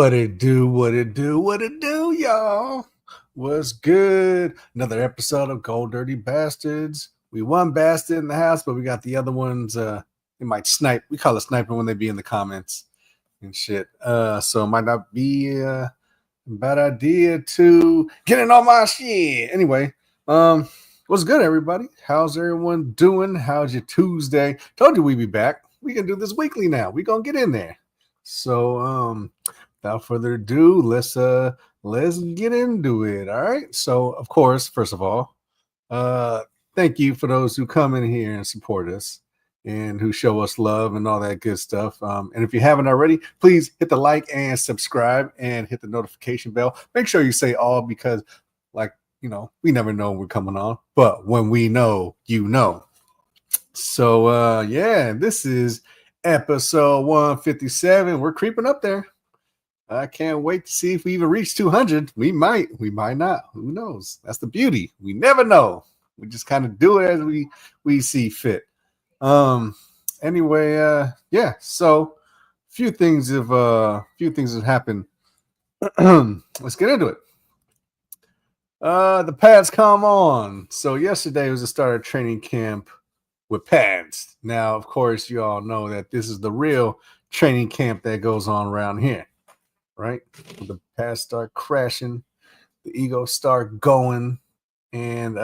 What it do, what it do, what it do, y'all? What's good? Another episode of Gold Dirty Bastards. We one bastard in the house, but we got the other ones. They might snipe. We call it sniping when they be in the comments and shit. So it might not be a bad idea to get in on my shit. Anyway, what's good, everybody? How's everyone doing? How's your Tuesday? Told you we'd be back. We can do this weekly now. We gonna get in there. So, without further ado, let's get into it. All right. So, of course, first of all, thank you for those who come in here and support us and who show us love and all that good stuff. And if you haven't already, please hit the like and subscribe and hit the notification bell. Make sure you say all because, we never know when we're coming on, but when we know, you know. So, this is episode 157. We're creeping up there. I can't wait to see if we even reach 200. We might not. Who knows? That's the beauty. We never know. We just kind of do it as we see fit. Anyway, so few things have happened. Let's get into it. The pads come on. So yesterday was the start of training camp with pads. Now, of course, you all know that this is the real training camp that goes on around here, right? The pads start crashing, the egos start going, and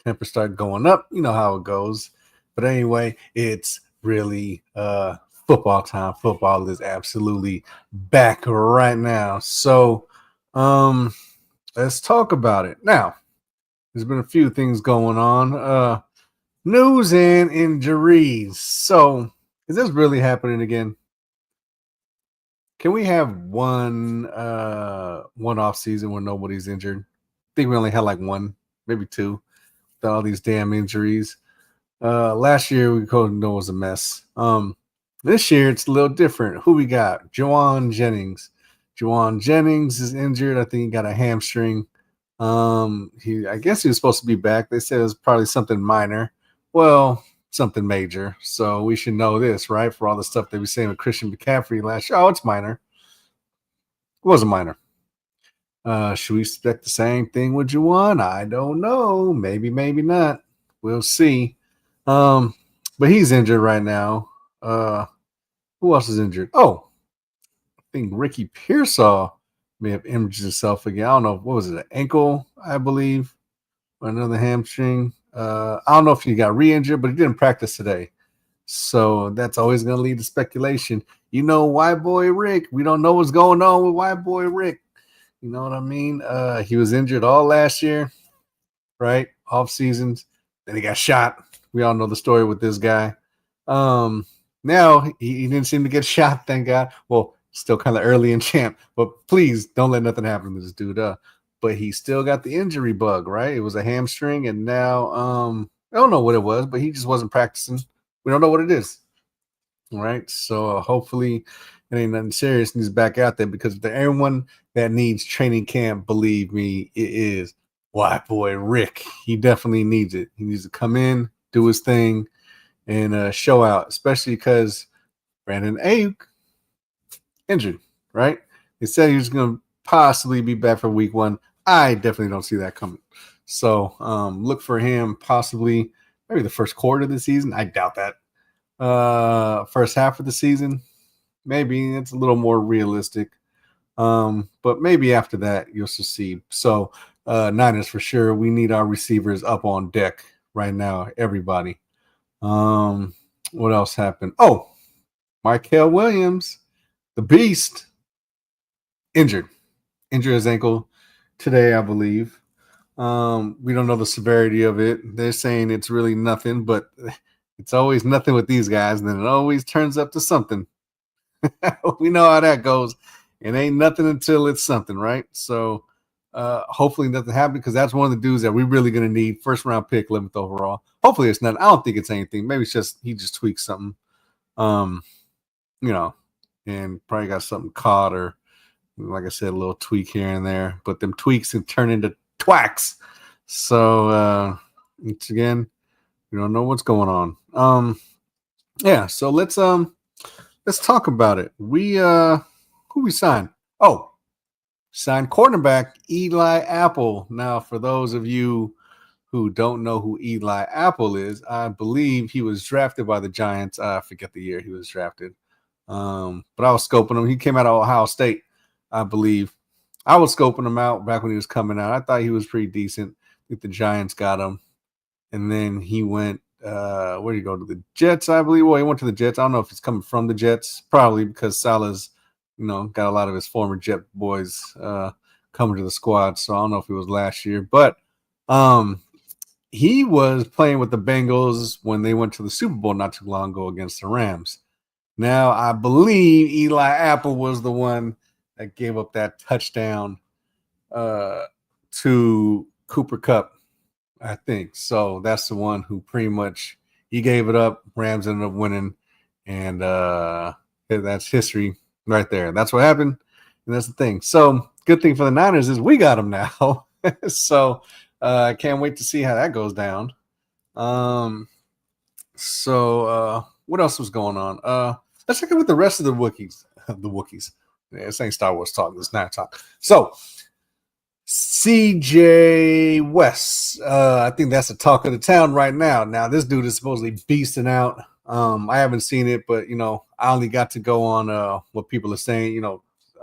tempers start going up. You know how it goes. But anyway, it's really football time. Football is absolutely back right now. So let's talk about it. Now, there's been a few things going on. News and injuries. So, is this really happening again? Can we have one off season where nobody's injured? I think we only had like one, maybe two, with all these damn injuries. Last year we couldn't know it was a mess. This year it's a little different. Who we got? Juwan Jennings. Juwan Jennings is injured. I think he got a hamstring. I guess he was supposed to be back. They said it was probably something minor. Well, something major. So we should know this, right? For all the stuff they were saying with Christian McCaffrey last year. Oh, it's minor. It wasn't minor. Should we expect the same thing with Juwan? I don't know. Maybe not. We'll see. But he's injured right now. Who else is injured? Oh, I think Ricky Pearsall may have injured himself again. I don't know. What was it? An ankle, I believe, or another hamstring. I don't know if he got re-injured, but he didn't practice today. So that's always going to lead to speculation. You know, white boy Rick. We don't know what's going on with white boy Rick. You know what I mean? He was injured all last year, right? Off seasons. Then he got shot. We all know the story with this guy. Now he didn't seem to get shot, thank God. Well, still kind of early in camp, but please don't let nothing happen to this dude. But he still got the injury bug, right? It was a hamstring, and now I don't know what it was, but he just wasn't practicing. We don't know what it is. All right. So hopefully it ain't nothing serious and he's back out there, because if everyone that needs training camp, believe me, it is white boy Rick. He definitely needs it. He needs to come in, do his thing, and show out, especially because Brandon Ayuk injured, right? They said he was going to possibly be back for week 1. I definitely don't see that coming. So look for him possibly maybe the first quarter of the season. I doubt that. First half of the season, maybe it's a little more realistic. But maybe after that, you'll succeed. So Niners for sure. We need our receivers up on deck right now, everybody. What else happened? Oh, Mikael Williams, the beast, injured his ankle today, I believe. We don't know the severity of it. They're saying it's really nothing, but it's always nothing with these guys, and then it always turns up to something. We know how that goes. It ain't nothing until it's something, right? So hopefully nothing happened, because that's one of the dudes that we're really going to need. First round pick, 11th overall. Hopefully it's nothing. I don't think it's anything. Maybe it's just he just tweaked something, and probably got something caught, or like I said, a little tweak here and there. But them tweaks can turn into twacks. So it's, again, we don't know what's going on. So let's talk about it. Who we signed? Oh, signed cornerback Eli Apple. Now, for those of you who don't know who Eli Apple is, I believe he was drafted by the Giants. I forget the year he was drafted. But I was scoping him. He came out of Ohio State, I believe. I was scoping him out back when he was coming out. I thought he was pretty decent. I think the Giants got him. And then he went, where did he go? To the Jets, I believe. Well, he went to the Jets. I don't know if he's coming from the Jets, probably because Salah's, got a lot of his former Jet boys coming to the squad. So I don't know if it was last year. But he was playing with the Bengals when they went to the Super Bowl not too long ago against the Rams. Now, I believe Eli Apple was the one that gave up that touchdown to Cooper Kupp, I think. So that's the one who pretty much he gave it up. Rams ended up winning, and that's history right there. That's what happened, and that's the thing. So good thing for the Niners is we got him now. So I can't wait to see how that goes down. So what else was going on? Let's check in with the rest of the Wookiees. The Wookiees. Yeah, this ain't Star Wars talk. It's not talk. So CJ West. I think that's the talk of the town right now. Now, this dude is supposedly beasting out. I haven't seen it, but, I only got to go on what people are saying,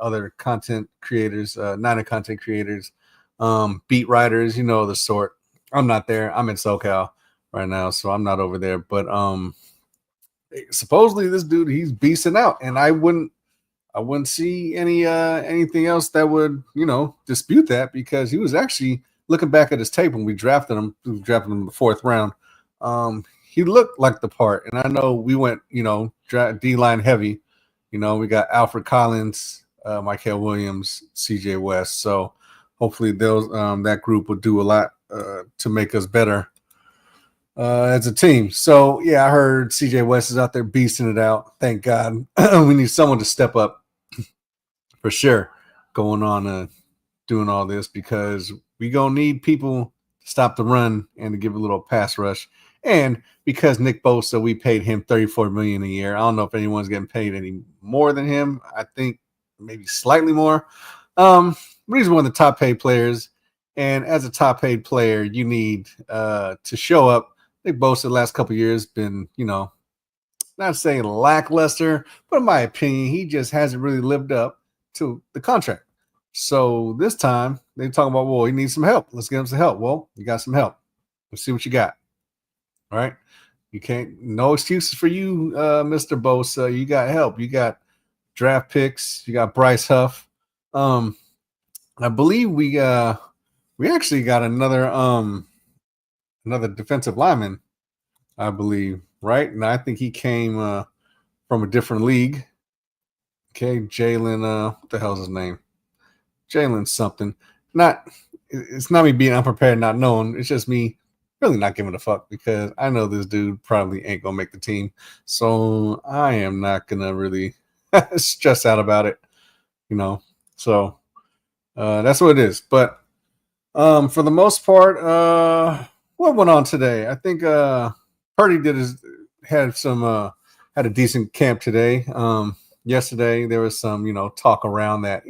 other content creators, Niner content creators, beat writers, the sort. I'm not there. I'm in SoCal right now, so I'm not over there. But supposedly this dude, he's beasting out, and I wouldn't see anything else that would, dispute that, because he was actually looking back at his tape when we drafted him in the fourth round. He looked like the part, and I know we went, D-line heavy. We got Alfred Collins, Michael Williams, CJ West. So hopefully that group will do a lot to make us better as a team. So, yeah, I heard CJ West is out there beasting it out. Thank God. We need someone to step up for sure going on doing all this, because we going to need people to stop the run and to give a little pass rush. And because Nick Bosa, we paid him $34 million a year. I don't know if anyone's getting paid any more than him. I think maybe slightly more. But he's one of the top paid players. And as a top paid player, you need to show up. Nick Bosa the last couple of years been, not saying lackluster, but in my opinion, he just hasn't really lived up to the contract. So this time they're talking about, well, he needs some help. Let's get him some help. Well, you got some help. Let's see what you got. All right. You can't, no excuses for you, Mr. Bosa. You got help. You got draft picks. You got Bryce Huff. I believe we actually got another defensive lineman, I believe, right? And I think he came from a different league. Okay, Jalen, what the hell's his name? Jalen something. It's not me being unprepared, not knowing. It's just me really not giving a fuck, because I know this dude probably ain't gonna make the team. So I am not gonna really stress out about it, So that's what it is. But for the most part, what went on today? I think Purdy had a decent camp today. Yesterday there was some, talk around that,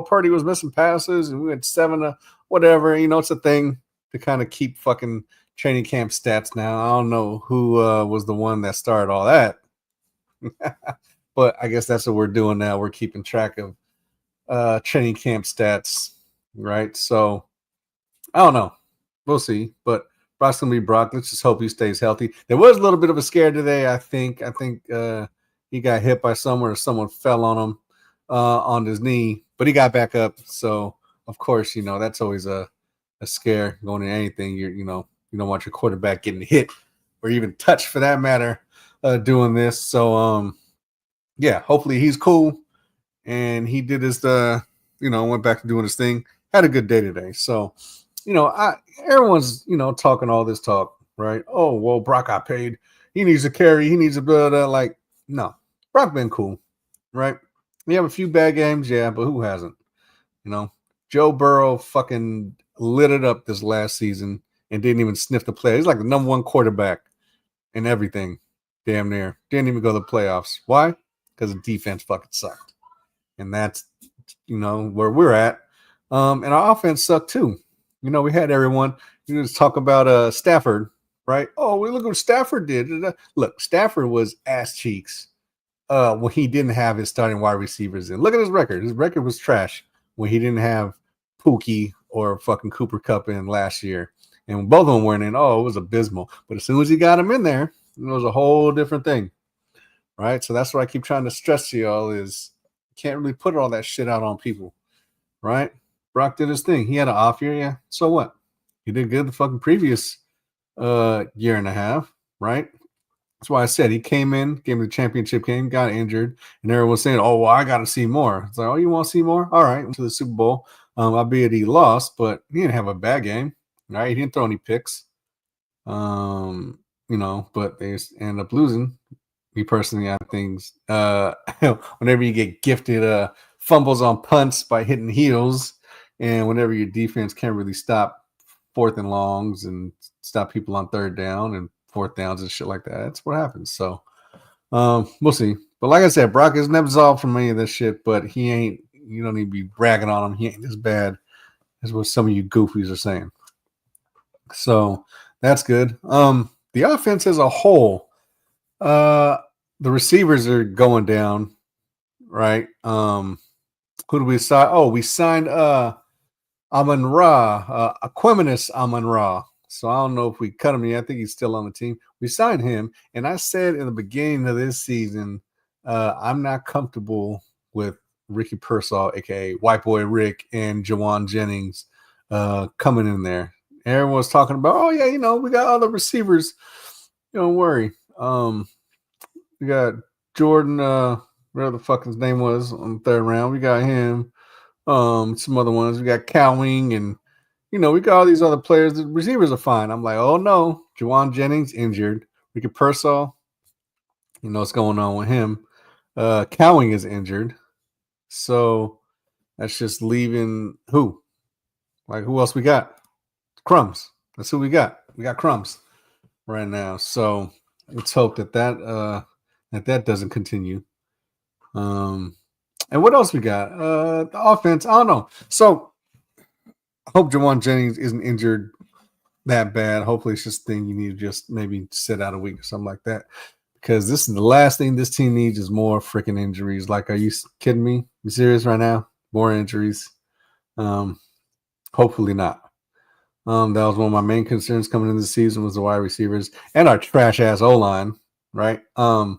Purdy was missing passes and we had 7 whatever. It's a thing to kind of keep fucking training camp stats now. I don't know who was the one that started all that. But I guess that's what we're doing now. We're keeping track of training camp stats, right? So I don't know. We'll see. But Brock's gonna be Brock. Let's just hope he stays healthy. There was a little bit of a scare today, I think. He got hit by someone, or someone fell on him on his knee, but he got back up. So of course, that's always a scare going into anything. You don't want your quarterback getting hit or even touched, for that matter, doing this. So yeah, hopefully he's cool and he did his went back to doing his thing. Had a good day today. So everyone's talking all this talk, right? Oh, well, Brock got paid. He needs a carry. He needs a blah. Like, no, Brock been cool, right? We have a few bad games, yeah, but who hasn't? Joe Burrow fucking lit it up this last season and didn't even sniff the play. He's like the number one quarterback in everything, damn near. Didn't even go to the playoffs. Why? Because the defense fucking sucked. And that's where we're at. And our offense sucked too. We had everyone. You just talk about Stafford, right? Oh, we look what Stafford did. Look, Stafford was ass cheeks when he didn't have his starting wide receivers in. Look at his record. His record was trash when he didn't have Pookie or fucking Cooper Kupp in last year. And when both of them weren't in, it was abysmal. But as soon as he got him in there, it was a whole different thing, right? So that's what I keep trying to stress to y'all is you can't really put all that shit out on people, right? Brock did his thing. He had an off year, yeah. So what? He did good the fucking previous year and a half, right? That's why I said he came in, gave me the championship game, got injured, and everyone was saying, "Oh, well, I got to see more." It's like, "Oh, you want to see more? All right." Went to the Super Bowl. Albeit he lost, but he didn't have a bad game, right? He didn't throw any picks, but they just ended up losing. Me personally, I think whenever you get gifted fumbles on punts by hitting heels, and whenever your defense can't really stop fourth and longs and stop people on third down and fourth downs and shit like that, that's what happens. So we'll see. But like I said, Brock isn't absolved from any of this shit, but he ain't. You don't need to be bragging on him. He ain't as bad as what some of you goofies are saying. So that's good. The offense as a whole, the receivers are going down, right? Who do we sign? Oh, we signed Amon-Ra, Aqueminis Amon-Ra. So I don't know if we cut him yet. I think he's still on the team. We signed him, and I said in the beginning of this season, I'm not comfortable with Ricky Pearsall, aka White Boy Rick, and Jawan Jennings coming in there. Everyone was talking about, oh yeah, we got other receivers. Don't worry. We got Jordan, whatever the fuck his name was on the third round. We got him. Some other ones. We got Cowing, and we got all these other players. The receivers are fine. I'm like, oh no, Jawan Jennings injured. Ricky Pearsall, what's going on with him. Cowing is injured. So that's just leaving who? Like, who else we got? Crumbs. That's who we got. We got Crumbs right now. So let's hope that doesn't continue. And what else we got? The offense. I don't know. So I hope Jawan Jennings isn't injured that bad. Hopefully it's just a thing you need to just maybe sit out a week or something like that. Because this is the last thing this team needs is more freaking injuries. Like, are you kidding me? You serious right now? More injuries? Hopefully not. That was one of my main concerns coming into the season was the wide receivers and our trash ass O-line, right? I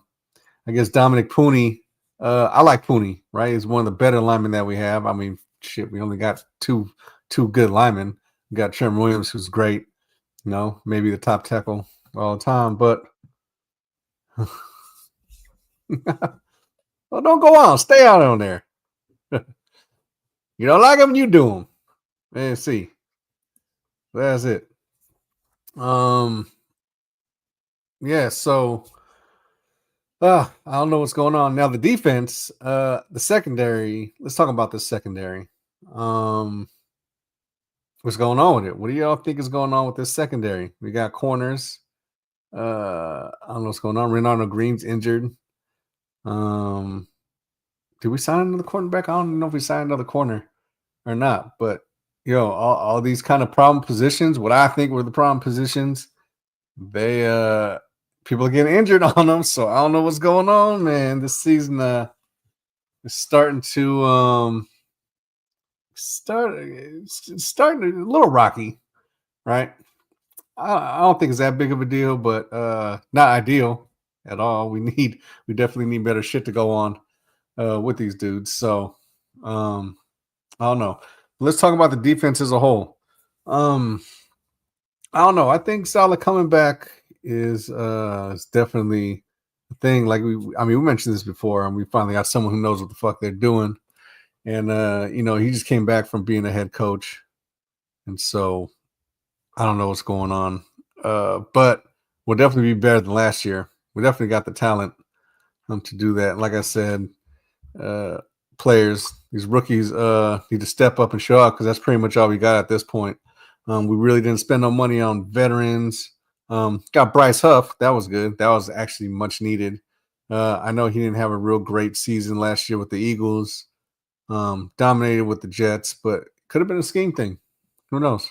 guess Dominic Pooney. I like Pooney, right? He's one of the better linemen that we have. I mean, shit, we only got two good linemen. We got Trent Williams, who's great. Maybe the top tackle all the time, but well, don't go on. Stay out on there. You don't like them, you do them. Let's see. That's it. Yeah, so I don't know what's going on. Now the defense, the secondary, let's talk about the secondary. What's going on with it? What do y'all think is going on with this secondary? We got corners. I don't know what's going on. Renardo Green's injured. Did we sign another cornerback? I don't even know if we signed another corner or not, but all these kind of problem positions, what I think were the problem positions, they people are getting injured on them. So I don't know what's going on, man. This season is starting to starting a little rocky, right? I don't think it's that big of a deal, but not ideal at all. We definitely need better shit to go on with these dudes. So I don't know. Let's talk about the defense as a whole. I don't know. I think Salah coming back is definitely a thing. Like we mentioned this before, and we finally got someone who knows what the fuck they're doing. And he just came back from being a head coach, and so I don't know what's going on. But we'll definitely be better than last year. We definitely got the talent to do that. Like I said, players, these rookies need to step up and show up because that's pretty much all we got at this point. We really didn't spend no money on veterans. Got Bryce Huff. That was good. That was actually much needed. I know he didn't have a real great season last year with the Eagles. Dominated with the Jets, but could have been a scheme thing. Who knows?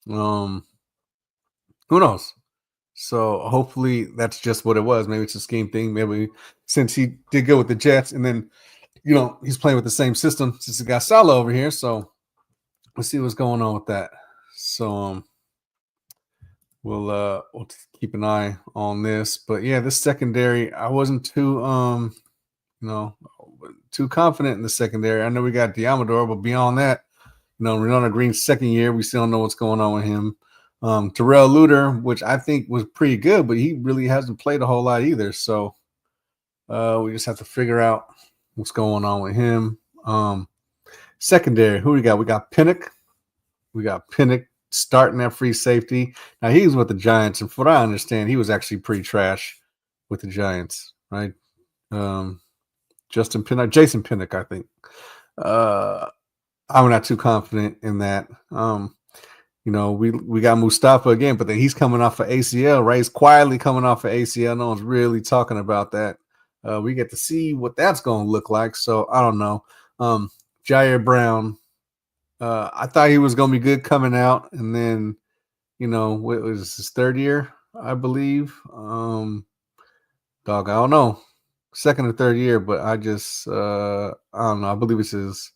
Um, who knows? So hopefully that's just what it was. Maybe it's a scheme thing. Maybe since he did good with the Jets, and then he's playing with the same system since he got Salah over here. So let's see what's going on with that. So we'll keep an eye on this. But yeah, this secondary, I wasn't too confident in the secondary. I know we got Diamador, but beyond that, Renata Green's second year, we still don't know what's going on with him. Terrell Luter, which I think was pretty good, but he really hasn't played a whole lot either. So we just have to figure out what's going on with him. Secondary, who we got? We got Pinnock. We got Pinnock starting at free safety. Now he's with the Giants, and from what I understand, he was actually pretty trash with the Giants, right? Jason Pinnock, I think. I'm not too confident in that. We got Mustafa again, but then he's coming off of ACL, right? He's quietly coming off of ACL. No one's really talking about that. We get to see what that's going to look like. So I don't know. Jair Brown, I thought he was going to be good coming out, and then, what was his third year, I believe. I don't know, second or third year, but I just I don't know. I believe it's his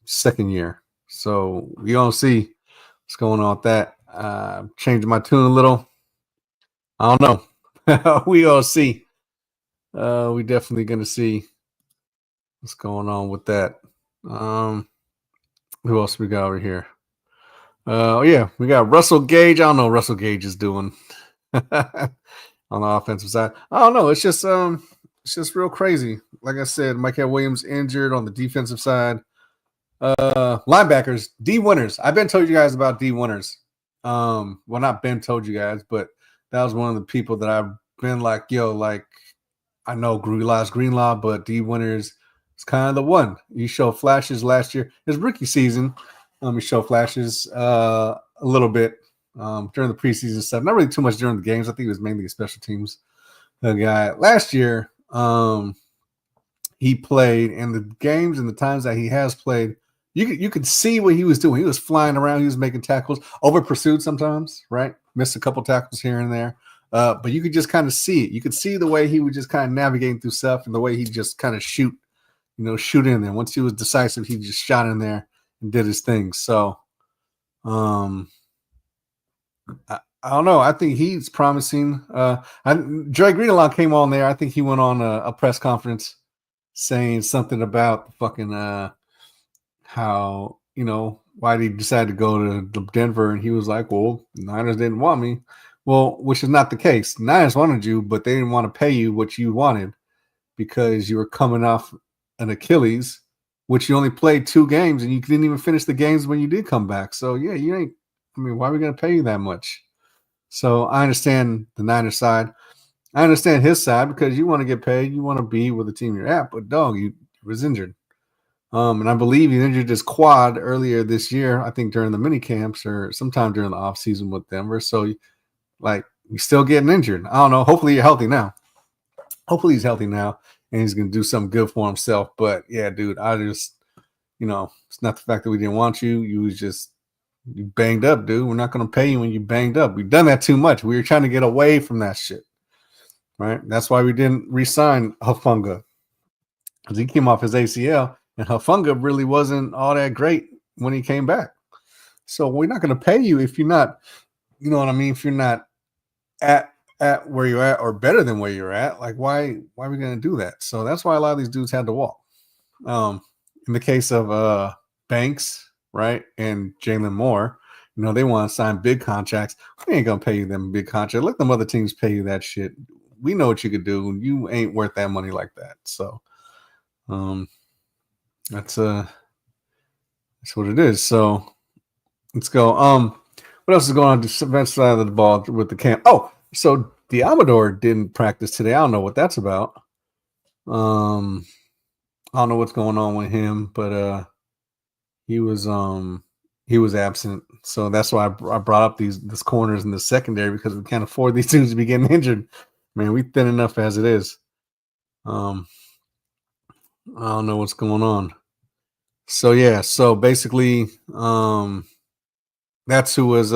second year. So we gonna see what's going on with that. Changing my tune a little. I don't know. We gonna see. We definitely gonna see what's going on with that. Who else we got over here? Yeah, we got Russell Gage. I don't know what Russell Gage is doing on the offensive side. I don't know. It's just real crazy. Like I said, Michael Williams injured on the defensive side. Linebackers, D Winners. I've been told you guys about D Winners. Well, not been told you guys, but that was one of the people that I've been like, I know Greenlaw, but D Winners is kind of the one. He showed flashes last year. His rookie season, he showed flashes a little bit during the preseason stuff. Not really too much during the games. I think it was mainly a special teams guy. Last year, he played in the games and the times that he has played. You could see what he was doing. He was flying around. He was making tackles, over pursued sometimes, right? Missed a couple tackles here and there. But you could just kind of see it. You could see the way he was just kind of navigating through stuff and the way he just kind of shoot in there. Once he was decisive, he just shot in there and did his thing. So I don't know. I think he's promising. Dre Greenlaw came on there. I think he went on a press conference saying something about fucking how, why did he decide to go to Denver? And he was like, well, Niners didn't want me. Well, which is not the case. Niners wanted you, but they didn't want to pay you what you wanted because you were coming off an Achilles, which you only played 2 games, and you didn't even finish the games when you did come back. So, yeah, why are we going to pay you that much? So I understand the Niners side. I understand his side because you want to get paid. You want to be with the team you're at. But, dog, you was injured. And I believe he injured his quad earlier this year, I think during the mini camps or sometime during the offseason with Denver. So, you're still getting injured. I don't know. Hopefully you're healthy now. Hopefully he's healthy now and he's going to do something good for himself. But, yeah, dude, I just, it's not the fact that we didn't want you. You banged up, dude. We're not going to pay you when you banged up. We've done that too much. We were trying to get away from that shit, right? That's why we didn't re-sign Hufanga because he came off his ACL. And Hufanga really wasn't all that great when he came back. So we're not going to pay you if you're not, if you're not at where you're at or better than where you're at. Like, why are we going to do that? So that's why a lot of these dudes had to walk. In the case of Banks, right, and Jalen Moore, they want to sign big contracts. We ain't going to pay them big contracts. Let them other teams pay you that shit. We know what you could do. You ain't worth that money like that. So, that's what it is. So let's go. What else is going on the defensive side of the ball with the camp? Oh, so Diamador didn't practice today. I don't know what that's about. I don't know what's going on with him, but he was absent. So that's why I brought up these corners in the secondary because we can't afford these dudes to be getting injured. Man, we thin enough as it is. I don't know what's going on. So yeah, so basically, that's who was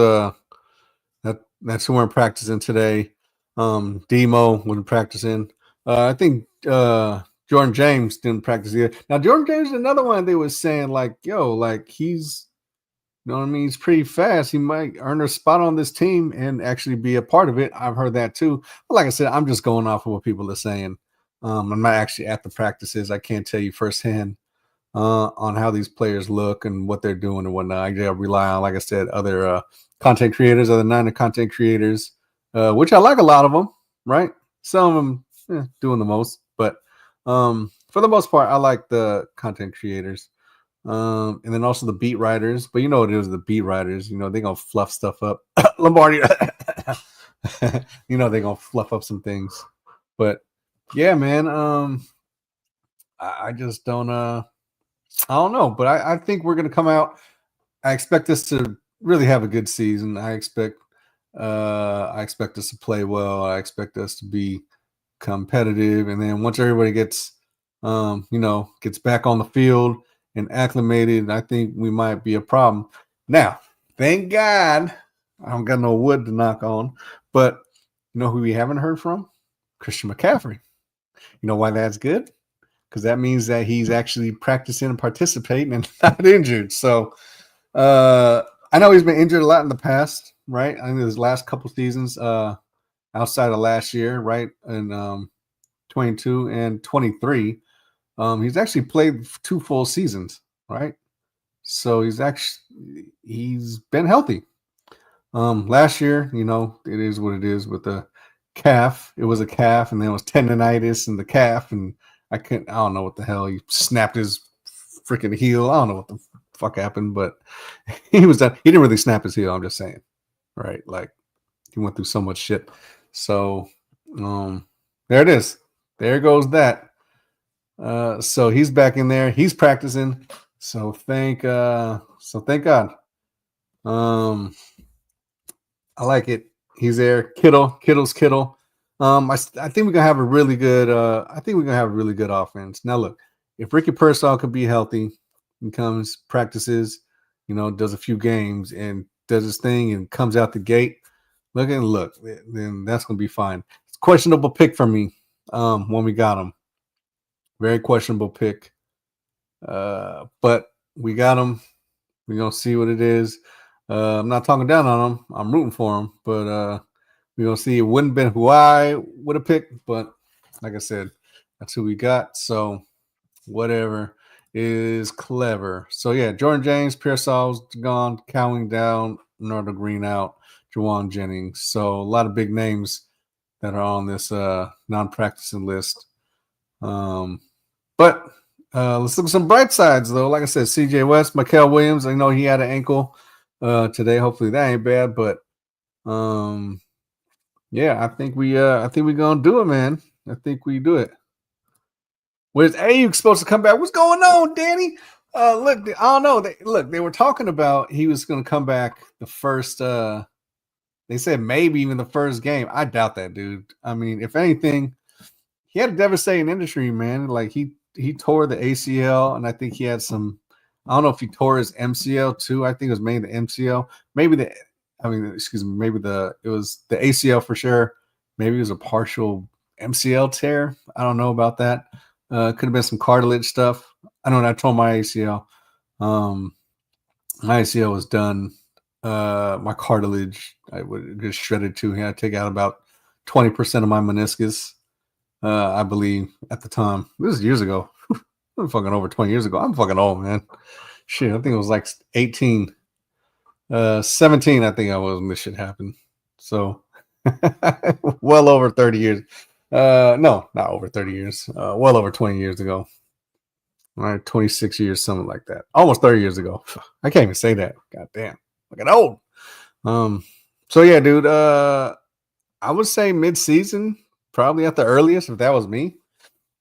that's who weren't practicing today. Demo wasn't practicing. I think Jordan James didn't practice either. Now Jordan James is another one they was saying like, yo, like he's you know what I mean, he's pretty fast. He might earn a spot on this team and actually be a part of it. I've heard that too. But like I said, I'm just going off of what people are saying. I'm not actually at the practices. I can't tell you firsthand on how these players look and what they're doing and whatnot. I gotta rely on, like I said, other content creators, other Niner content creators, which I like a lot of them, right? Some of them doing the most, but for the most part, I like the content creators. And then also the beat writers, but you know what it is, the beat writers, you know, they're gonna fluff stuff up. Lombardi, you know, they're gonna fluff up some things. But yeah, man, I just don't I don't know, but I think we're gonna come out. I expect us to really have a good season. I expect us to play well. I expect us to be competitive. And then once everybody gets you know, gets back on the field and acclimated, I think we might be a problem. Now, thank God I don't got no wood to knock on, but you know who we haven't heard from? Christian McCaffrey. You know why that's good? Because that means that he's actually practicing and participating and not injured. So I know he's been injured a lot in the past, right? I think his last couple seasons, outside of last year, right? And 22 and 23, he's actually played 2 full seasons, right? So he's been healthy. Last year, you know, it is what it is with the calf. It was a calf, and then it was tendonitis in the calf, and I don't know what the hell. He snapped his freaking heel. I don't know what the fuck happened, but he was done. He didn't really snap his heel. I'm just saying, right? Like he went through so much shit. So, there it is. There goes that. So he's back in there. He's practicing. So thank God. Um, I like it. He's there. Kittle's Kittle. I think we're gonna have a really good. I think we're gonna have a really good offense. Now, look, if Ricky Pearsall could be healthy, and comes practices, you know, does a few games and does his thing and comes out the gate, look, then that's gonna be fine. It's a questionable pick for me. When we got him, very questionable pick. But we got him. We're gonna see what it is. I'm not talking down on him. I'm rooting for him, but we're gonna see. It wouldn't have been who I would have picked, but like I said, that's who we got. So whatever is clever. So yeah, Jordan James, Pearsall's gone, Cowing down, Norda Green out, Jawan Jennings. So a lot of big names that are on this non-practicing list. But let's look at some bright sides, though. Like I said, C.J. West, Mikael Williams. I know he had an ankle today. Hopefully that ain't bad. But yeah, I think we're gonna do it, man. I think we do it. Where's Ayuk supposed to come back? What's going on, Danny? Look, I don't know. They were talking about he was going to come back the first. They said maybe even the first game. I doubt that, dude. I mean, if anything, he had a devastating injury, man. Like he tore the ACL, and I think he had some. I don't know if he tore his MCL too. I think it was mainly the MCL. Excuse me. Maybe it was the ACL for sure. Maybe it was a partial MCL tear. I don't know about that. Could have been some cartilage stuff. I know when I tore my ACL. My ACL was done. My cartilage, I would get shredded too. I had to take out about 20% of my meniscus. I believe at the time. This is years ago. I'm fucking over 20 years ago. I'm fucking old, man. Shit, I think it was like 18, 17. I think I was when this shit happened. So, well over 30 years. No, not over 30 years. Well over 20 years ago. All right, 26 years, something like that. Almost 30 years ago. I can't even say that. God damn. Fucking old. So yeah, dude. I would say mid-season, probably at the earliest, if that was me.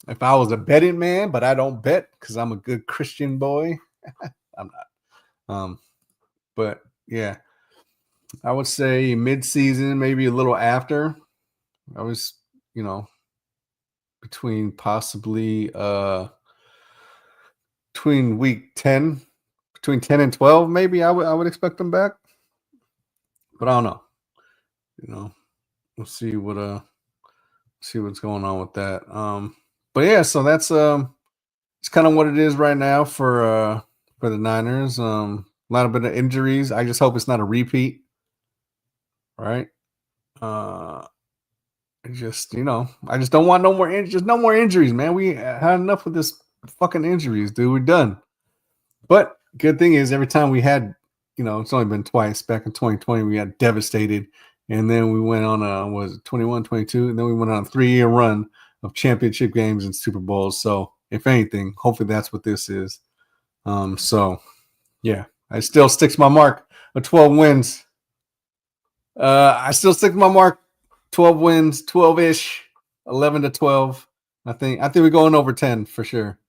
If I was a betting man, but I don't bet because I'm a good Christian boy. I'm not. But yeah, I would say mid-season, maybe a little after. I was, you know, between possibly between week 10, between 10 and 12, maybe I would expect them back. But I don't know. You know, we'll see what's going on with that. But yeah, so that's it's kind of what it is right now for the Niners. A lot of bit of injuries. I just hope it's not a repeat. Right? I just don't want no more no more injuries, man. We had enough of this fucking injuries, dude. We're done. But good thing is every time we had, it's only been twice. Back in 2020, we got devastated. And then we went on was it 21, 22, and then we went on a 3-year run of championship games and Super Bowls. So if anything, hopefully that's what this is. So yeah, I still stick to my mark of 12 wins. I still stick to my mark, 12 wins, 12-ish, 11 to 12. I think we're going over 10 for sure.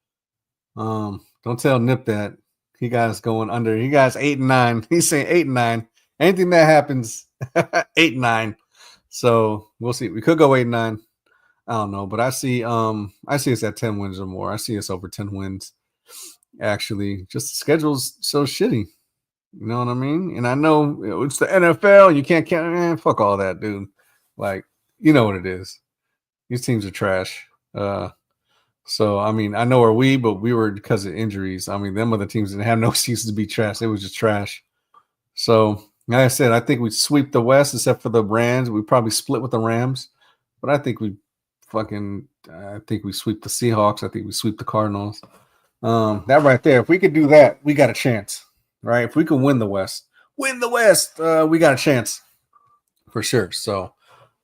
Don't tell Nip that. He got us going under. He got us 8 and 9. He's saying 8 and 9. Anything that happens, 8 and 9. So we'll see. We could go 8 and 9. I don't know, but I see us at 10 wins or more. I see us over 10 wins. Actually, just the schedule's so shitty. You know what I mean? And I know it's the NFL. You can't count. Man, fuck all that, dude. Like, you know what it is. These teams are trash. So I mean, I know where but we were because of injuries. I mean, them other teams didn't have no excuses to be trash. It was just trash. So like I said, I think we sweep the West except for the Rams. We probably split with the Rams, but I think we sweep the Seahawks. I think we sweep the Cardinals. That right there. If we could do that, we got a chance, right? If we can win the West, we got a chance for sure. So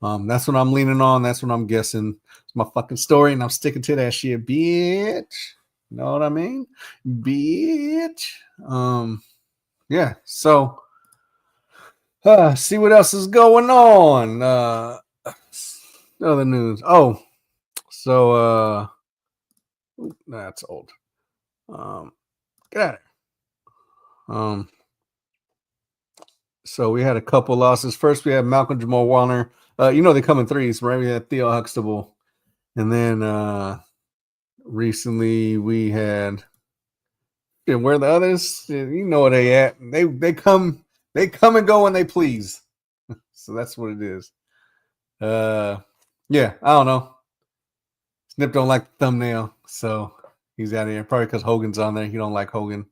that's what I'm leaning on. That's what I'm guessing. It's my fucking story, and I'm sticking to that shit, bitch. You know what I mean? Bitch. Yeah. So see what else is going on. Other news. Oh, so that's old. Get out of here. So we had a couple losses. First, we had Malcolm Jamal Warner. They come in threes, right? We had Theo Huxtable. And then recently we had, where the others, you know where they at. They come and go when they please. So that's what it is. Yeah, I don't know. Snip don't like the thumbnail, so he's out of here. Probably because Hogan's on there. He don't like Hogan.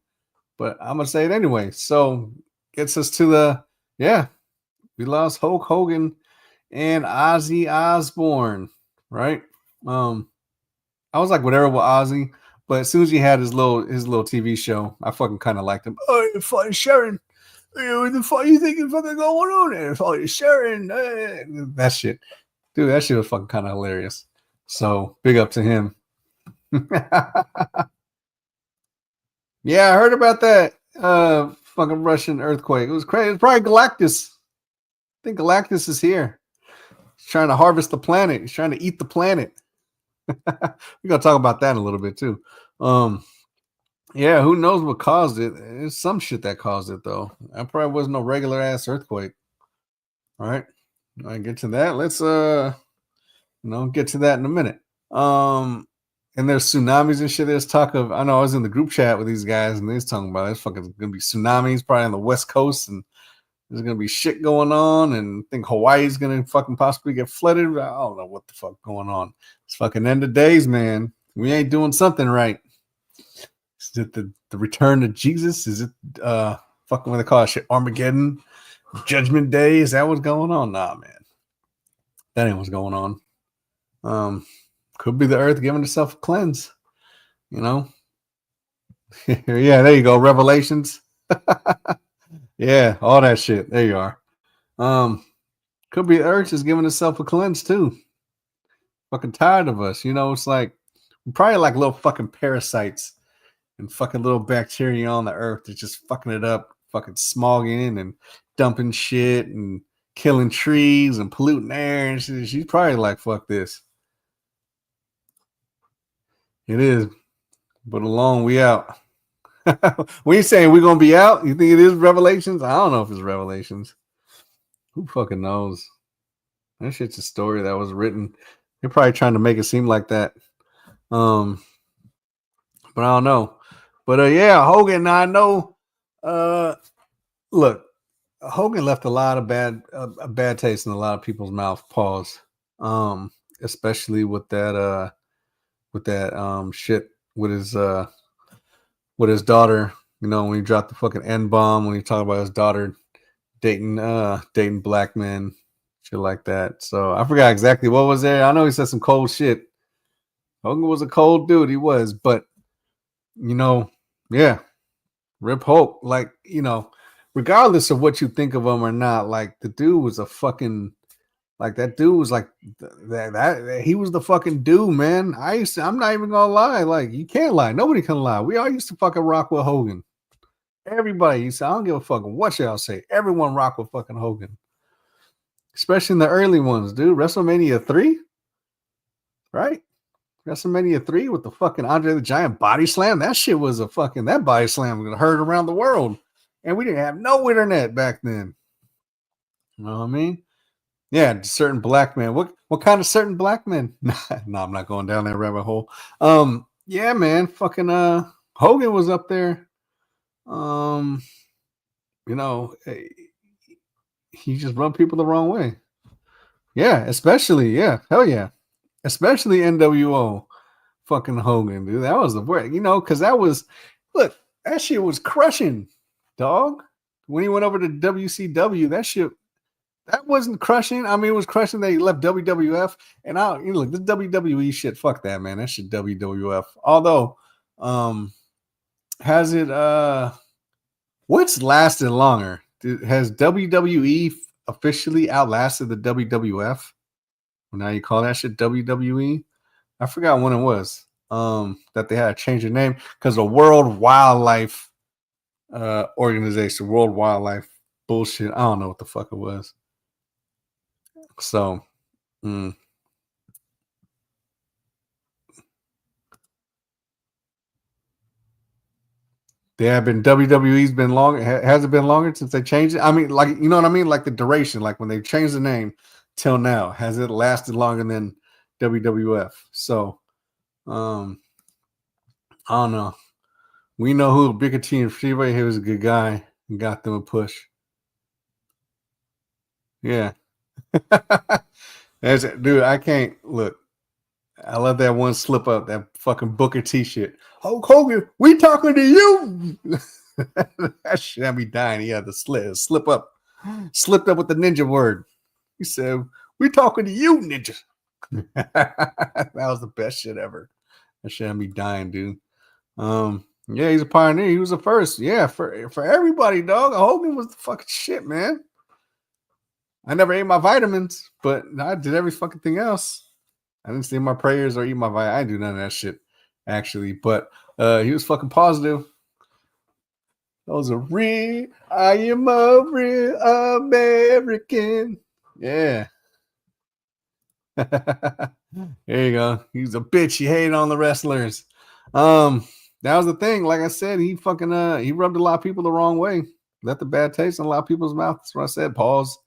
But I'm going to say it anyway. So gets us to we lost Hulk Hogan and Ozzie Osbourne, right? I was like whatever with Ozzie, but as soon as he had his little TV show, I fucking kind of liked him. Oh, you're fucking Sharon. What the fuck you think is fucking going on there? Fucking Sharon. That shit. Dude, that shit was fucking kind of hilarious. So big up to him. Yeah, I heard about that fucking Russian earthquake. It was crazy. It's probably Galactus. I think Galactus is here. He's trying to harvest the planet. He's trying to eat the planet. We're gonna talk about that in a little bit too. Yeah, who knows what caused it? It's some shit that caused it though. That probably wasn't no regular ass earthquake. All right. I get to that. Let's get to that in a minute. And there's tsunamis and shit. There's talk of, I know I was in the group chat with these guys and they was talking about there's fucking gonna be tsunamis probably on the West Coast and there's gonna be shit going on, and I think Hawaii's gonna fucking possibly get flooded. I don't know what the fuck going on. It's fucking end of days, man. We ain't doing something right. Is it the return of Jesus? Is it fucking what they call it shit? Armageddon? Judgment Day? Is that what's going on? Nah, man. That ain't what's going on. Could be the earth giving itself a cleanse. Yeah, there you go. Revelations. Yeah, all that shit. There you are. Could be the earth is giving itself a cleanse too. Fucking tired of us. It's like we're probably like little fucking parasites and fucking little bacteria on the earth that's just fucking it up, fucking smogging and dumping shit and killing trees and polluting air and shit. She's probably like, fuck this. It is. But alone, we out. When you saying we're gonna be out, you think it is Revelations? I don't know if it's Revelations. Who fucking knows? That shit's a story that was written. They're probably trying to make it seem like that. But I don't know. But yeah, Hogan. I know. Look, Hogan left a lot of a bad taste in a lot of people's mouth. Pause. Especially with that shit with his daughter. You know, when he dropped the fucking N bomb, when he talked about his daughter dating black men, shit like that. So I forgot exactly what was there. I know he said some cold shit. Hogan was a cold dude, he was, but you know, yeah, Rip Hulk, like, you know, regardless of what you think of him or not, like the dude was a fucking like that dude was like that he was the fucking dude, man. I'm not even gonna lie, like you can't lie, nobody can lie. We all used to fucking rock with Hogan. Everybody used to, I don't give a fuck what y'all say. Everyone rock with fucking Hogan. Especially in the early ones, dude. WrestleMania 3, right? WrestleMania 3 with the fucking Andre the Giant body slam. That shit was that body slam was heard around the world. And we didn't have no internet back then. You know what I mean? Yeah, certain black men. What kind of certain black men? No, I'm not going down that rabbit hole. Yeah, man, fucking Hogan was up there. Um, you know, he just rubbed people the wrong way. Yeah, hell yeah. Especially NWO fucking Hogan, dude. That was the word, you know, because look, that shit was crushing, dog. When he went over to WCW, that wasn't crushing. I mean, it was crushing that he left WWF. And look, this WWE shit, fuck that, man. That shit WWF. Although, has it, what's lasted longer? Has WWE officially outlasted the WWF? Now you call that shit WWE? I forgot when it was that they had to change the name because the World Wildlife Organization, World Wildlife bullshit. I don't know what the fuck it was. So, they have been WWE's been long. Has it been longer since they changed it? I mean, like, you know what I mean? Like the duration, like when they changed the name till now, has it lasted longer than WWF? So, I don't know. We know who Booker T and Freeway. He was a good guy and got them a push. Yeah. Dude, I can't look. I love that one slip up, that fucking Booker T shit. Hulk Hogan, we talking to you. That shit had me dying. He had the slip up, slipped up with the ninja word. He said, "We talking to you, ninja." That was the best shit ever. That shit had me dying, dude. Yeah, he's a pioneer. He was the first. Yeah, for everybody, dog. Hogan was the fucking shit, man. I never ate my vitamins, but I did every fucking thing else. I didn't say my prayers or eat my vitamins. I didn't do none of that shit, actually. But he was fucking positive. I am a real American. Yeah. There you go. He's a bitch. He hated on the wrestlers. That was the thing. Like I said, he fucking he rubbed a lot of people the wrong way. Left a bad taste in a lot of people's mouth. That's what I said. Pause.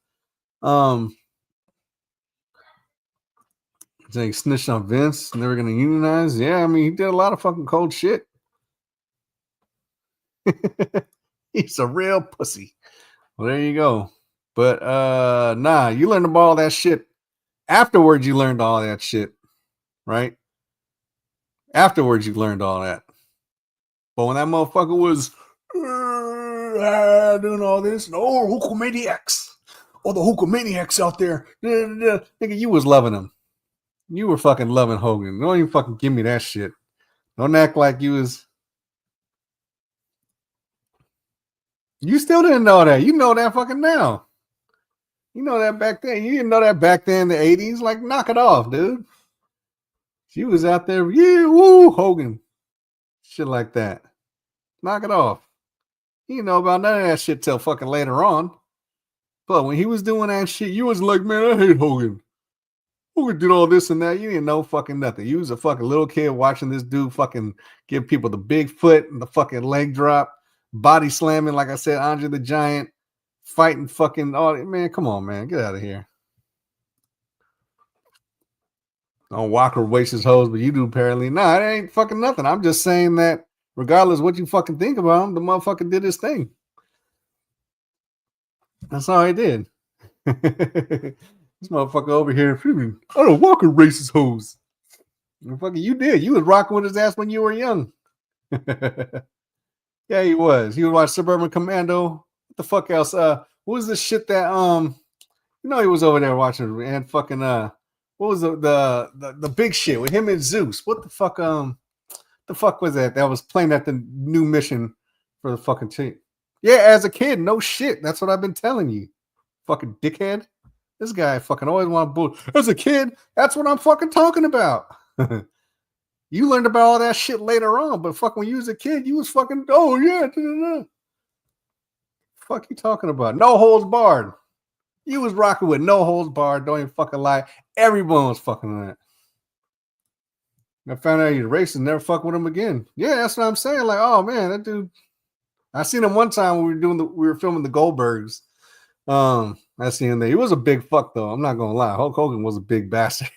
Saying snitched on Vince, never gonna unionize. Yeah, I mean, he did a lot of fucking cold shit. He's a real pussy. Well, there you go. But nah, you learned about all that shit. Afterwards, you learned all that shit, right? Afterwards, you learned all that. But when that motherfucker was doing all this, no Hulkamaniacs, all the Hulkamaniacs out there, nigga, you was loving him. You were fucking loving Hogan. Don't even fucking give me that shit. Don't act like you was. You still didn't know that. You know that fucking now. You know that back then. You didn't know that back then in the 80s. Like, knock it off, dude. She was out there, yeah, woo, Hogan. Shit like that. Knock it off. You didn't know about none of that shit till fucking later on. But when he was doing that shit, you was like, man, I hate Hogan. Hogan did all this and that. You didn't know fucking nothing. You was a fucking little kid watching this dude fucking give people the big foot and the fucking leg drop, body slamming, like I said, Andre the Giant, fighting fucking all. Man, come on, man. Get out of here. Walker wastes his hose, but you do apparently. Nah, it ain't fucking nothing. I'm just saying that Regardless of what you fucking think about him, the motherfucker did his thing. That's all he did. This motherfucker over here, I don't walk with racist hoes. Fucking, you did. You was rocking with his ass when you were young. Yeah, he was. He would watch Suburban Commando. What the fuck else? What was the shit that he was over there watching and fucking what was the big shit with him and Zeus? What the fuck was that? That was playing at the new mission for the fucking team. Yeah, as a kid, no shit. That's what I've been telling you. Fucking dickhead. This guy fucking always want to bull. As a kid, that's what I'm fucking talking about. You learned about all that shit later on, but fuck, when you was a kid, you was fucking, oh yeah. Fuck you talking about? No holds barred. You was rocking with no holds barred. Don't even fucking lie. Everyone was fucking that. I found out he's racist. Never fuck with him again. Yeah, that's what I'm saying. Like, oh man, that dude. I seen him one time when we were filming the Goldbergs. I seen him there. He was a big fuck though. I'm not gonna lie. Hulk Hogan was a big bastard.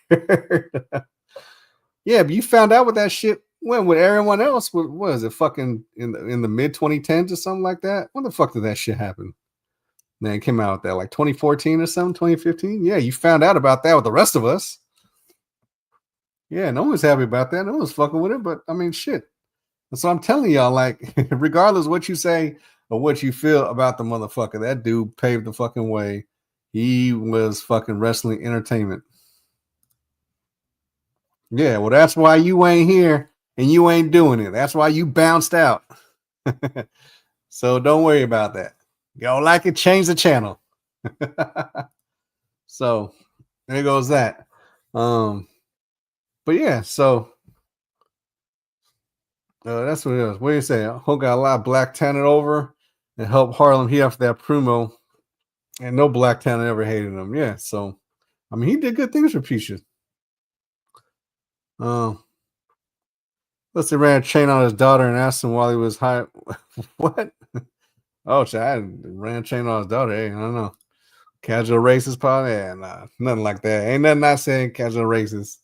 Yeah, but you found out with that shit when with everyone else. What was it? Fucking in the mid 2010s or something like that. When the fuck did that shit happen? Man, it came out with that like 2014 or something, 2015. Yeah, you found out about that with the rest of us. Yeah, no one's happy about that. No one's fucking with it. But I mean, shit. So I'm telling y'all, like, regardless of what you say or what you feel about the motherfucker, that dude paved the fucking way. He was fucking wrestling entertainment. Yeah, well, that's why you ain't here and you ain't doing it. That's why you bounced out. So don't worry about that. Y'all like it, change the channel. So there goes that. But yeah, so that's what it is. What do you say? Hulk got a lot of black talent over and helped Harlem heat after that promo. And no black talent ever hated him. Yeah, so I mean, he did good things for Pisha. Plus, they ran a chain on his daughter and asked him while he was high. What? Oh, I ran a chain on his daughter. Hey, I don't know. Casual racist, probably. Yeah, nah, nothing like that. Ain't nothing I saying casual racist.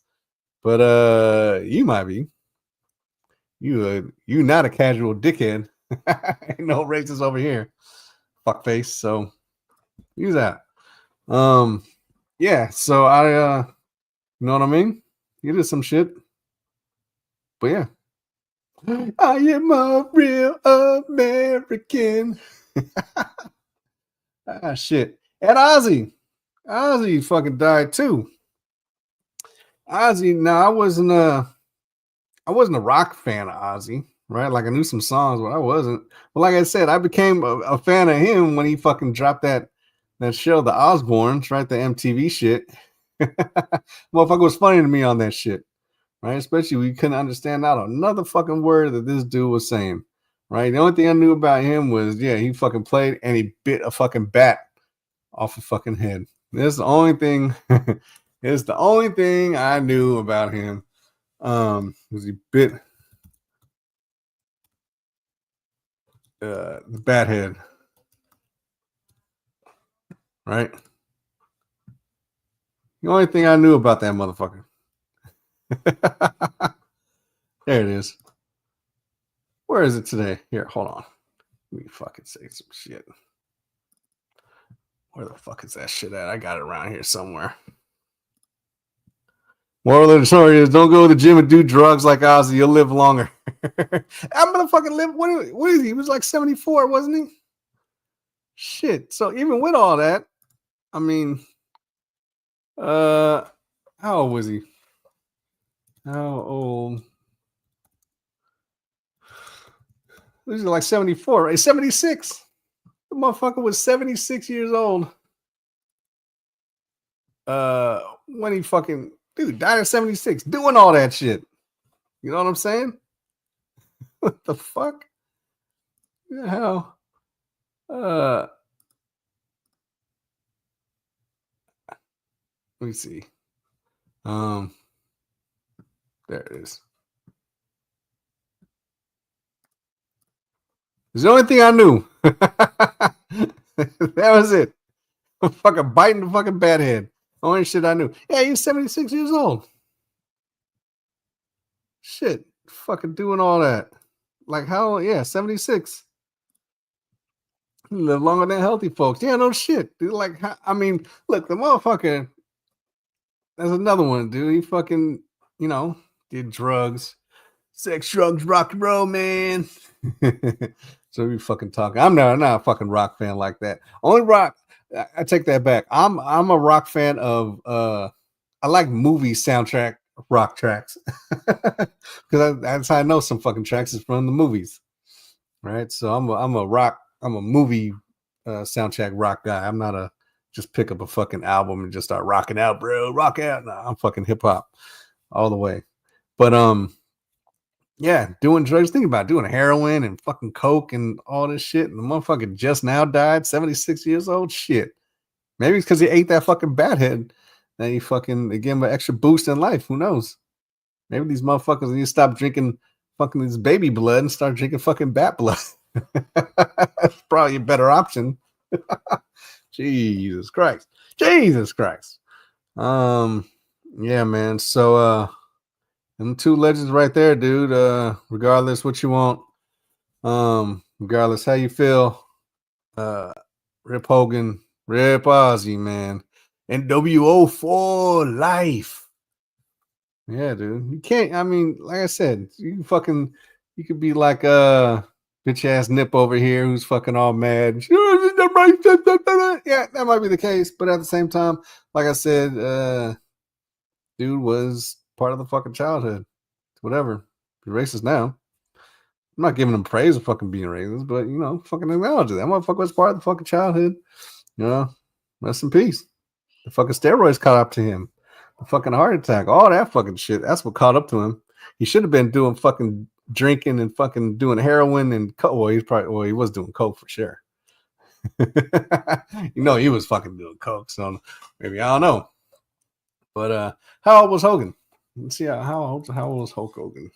But you might be. You not a casual dickhead. Ain't no racist over here. Fuckface. So use that. Yeah, so I you know what I mean? You did some shit. But yeah. I am a real American. Shit. And Ozzie fucking died too. Ozzie, now I wasn't a rock fan of Ozzie, right? Like I knew some songs, but I wasn't. But like I said, I became a fan of him when he fucking dropped that show, The Osbournes, right? The MTV shit. Motherfucker was funny to me on that shit. Right, especially we couldn't understand not another fucking word that this dude was saying. Right, the only thing I knew about him was he fucking played and he bit a fucking bat off a fucking head. That's the only thing. It's the only thing I knew about him. Was he bit the bat head? Right. The only thing I knew about that motherfucker. There it is. Where is it today? Here, hold on. Let me fucking say some shit. Where the fuck is that shit at? I got it around here somewhere. Moral of the story is don't go to the gym and do drugs like Ozzie. You'll live longer. I'm gonna fucking live. What is he? He was like 74, wasn't he? Shit. So even with all that, I mean, how old was he? How old? Was he like 74, right? 76. The motherfucker was 76 years old. When he fucking dude died at 76, doing all that shit. You know what I'm saying? What the fuck? The hell? Let me see. There it is. It's the only thing I knew. That was it. Fucking biting the fucking bat head. Only shit I knew. Yeah, he's 76 years old. Shit. Fucking doing all that. Like how? Yeah, 76. He live longer than healthy folks. Yeah, no shit, dude. Like, I mean, look, the motherfucker. There's another one, dude. He fucking, did drugs, sex, drugs, rock and roll, man. So we fucking talking. I'm not a fucking rock fan like that. Only rock. I take that back. I'm a rock fan of. I like movie soundtrack rock tracks because that's how I know some fucking tracks is from the movies, right? So I'm a movie soundtrack rock guy. I'm not a just pick up a fucking album and just start rocking out, bro. Rock out. Nah, I'm fucking hip hop all the way. But yeah, doing drugs. Think about doing heroin and fucking coke and all this shit. And the motherfucker just now died, 76 years old. Shit. Maybe it's because he ate that fucking bat head. Then he fucking they give him an extra boost in life. Who knows? Maybe these motherfuckers need to stop drinking fucking this baby blood and start drinking fucking bat blood. That's probably a better option. Jesus Christ. Jesus Christ. Yeah, man. So them two legends right there, dude. Regardless what you want, regardless how you feel, Rip Hogan, Rip Ozzie, man. NWO for life. Yeah, dude. You can't, I mean, like I said, you could be like bitch ass Nip over here who's fucking all mad. Yeah, that might be the case, but at the same time, like I said, dude was part of the fucking childhood. Whatever. He's racist now. I'm not giving him praise for fucking being racist, but fucking acknowledge it. That motherfucker was part of the fucking childhood. Rest in peace. The fucking steroids caught up to him. The fucking heart attack, all that fucking shit. That's what caught up to him. He should have been doing fucking drinking and fucking doing heroin and coke. Well, he was doing coke for sure. He was fucking doing coke. So maybe I don't know. But how old was Hogan? Let's see how old was Hulk Hogan?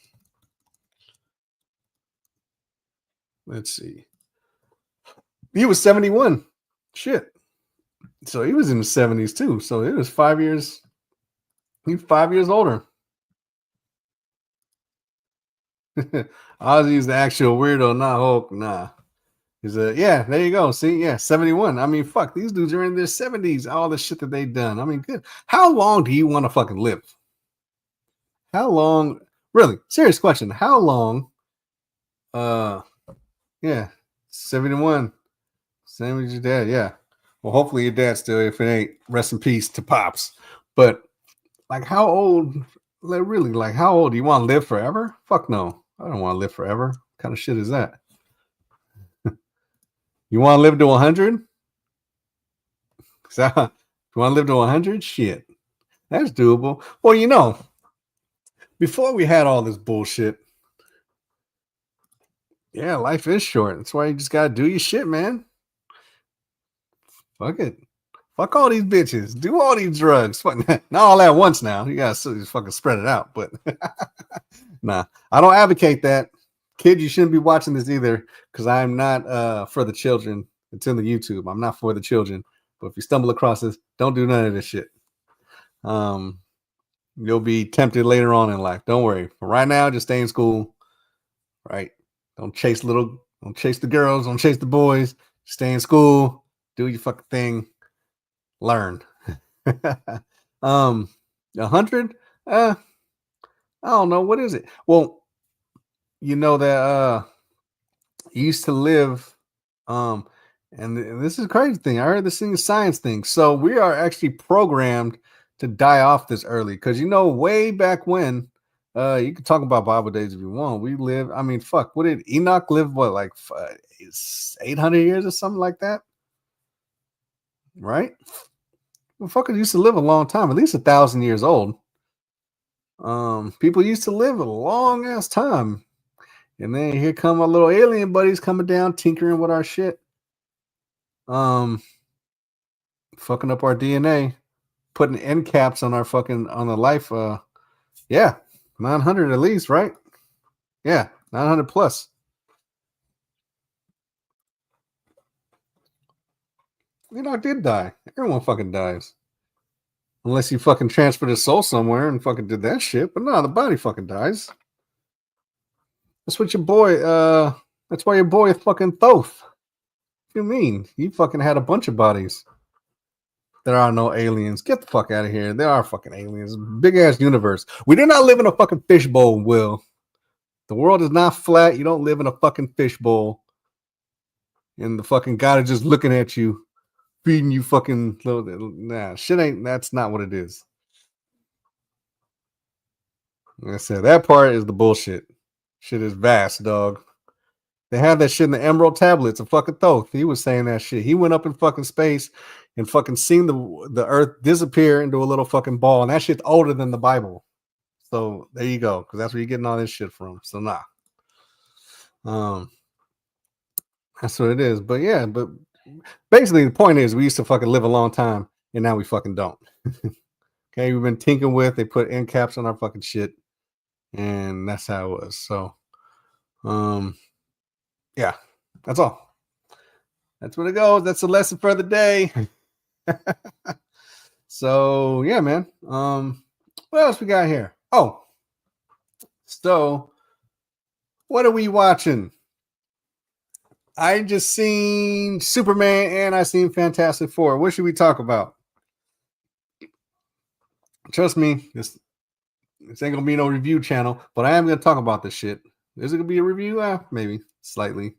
Let's see. He was 71. Shit. So he was in the 70s too. So it was 5 years. He's 5 years older. Ozzie's the actual weirdo, not Hulk. Nah. Yeah, there you go. See, yeah, 71. I mean, fuck, these dudes are in their 70s. All the shit that they've done. I mean, good. How long do you want to fucking live? How long? Really, serious question. How long? Yeah, 71. Same as your dad. Yeah. Well, hopefully your dad still, if it ain't, rest in peace to Pops. But like, how old? Like, really, like, how old do you want to live forever? Fuck no. I don't want to live forever. What kind of shit is that? You want to live to 100? You want to live to 100? Shit. That's doable. Well, before we had all this bullshit, yeah, life is short. That's why you just got to do your shit, man. Fuck it. Fuck all these bitches. Do all these drugs. Fuck, not all at once now. You got to fucking spread it out. But nah, I don't advocate that. Kid, you shouldn't be watching this either because I'm not for the children. It's in the YouTube. I'm not for the children. But if you stumble across this, don't do none of this shit. You'll be tempted later on in life. Don't worry. But right now, just stay in school. Right? Don't chase the girls. Don't chase the boys. Stay in school. Do your fucking thing. Learn. 100? I don't know. What is it? Well, you know that used to live and this is a crazy thing. I heard this thing is science thing. So we are actually programmed to die off this early because way back when you can talk about Bible days if you want. We live, I mean, fuck, what did Enoch live? What, like 800 years or something like that? Right? Well, fuckers used to live a long time, at least 1,000 years old. People used to live a long ass time. And then here come our little alien buddies coming down, tinkering with our shit. Fucking up our DNA, putting end caps on our fucking on the life. Yeah, 900 at least, right? Yeah, 900 plus. I did die. Everyone fucking dies. Unless you fucking transferred his soul somewhere and fucking did that shit. But no, the body fucking dies. That's what your boy. That's why your boy is fucking Thoth. What do you mean? He fucking had a bunch of bodies. There are no aliens. Get the fuck out of here. There are fucking aliens. Big ass universe. We do not live in a fucking fishbowl, Will. The world is not flat. You don't live in a fucking fishbowl. And the fucking God is just looking at you, feeding you fucking. Nah, shit ain't. That's not what it is. Like I said, that part is the bullshit. Shit is vast, dog. They had that shit in the Emerald Tablets of fucking Thoth. He was saying that shit. He went up in fucking space and fucking seen the Earth disappear into a little fucking ball, and that shit's older than the Bible. So there you go, because that's where you're getting all this shit from. So nah, that's what it is. But yeah, but basically the point is we used to fucking live a long time, and now we fucking don't. Okay, we've been tinkering with. They put end caps on our fucking shit, and that's how it was. So, yeah, that's all. That's what it goes. That's the lesson for the day. So yeah, man. What else we got here? Oh, so what are we watching? I just seen Superman and I seen Fantastic Four. What should we talk about? Trust me, this ain't gonna be no review channel, but I am gonna talk about this shit. Is it gonna be a review? Maybe slightly.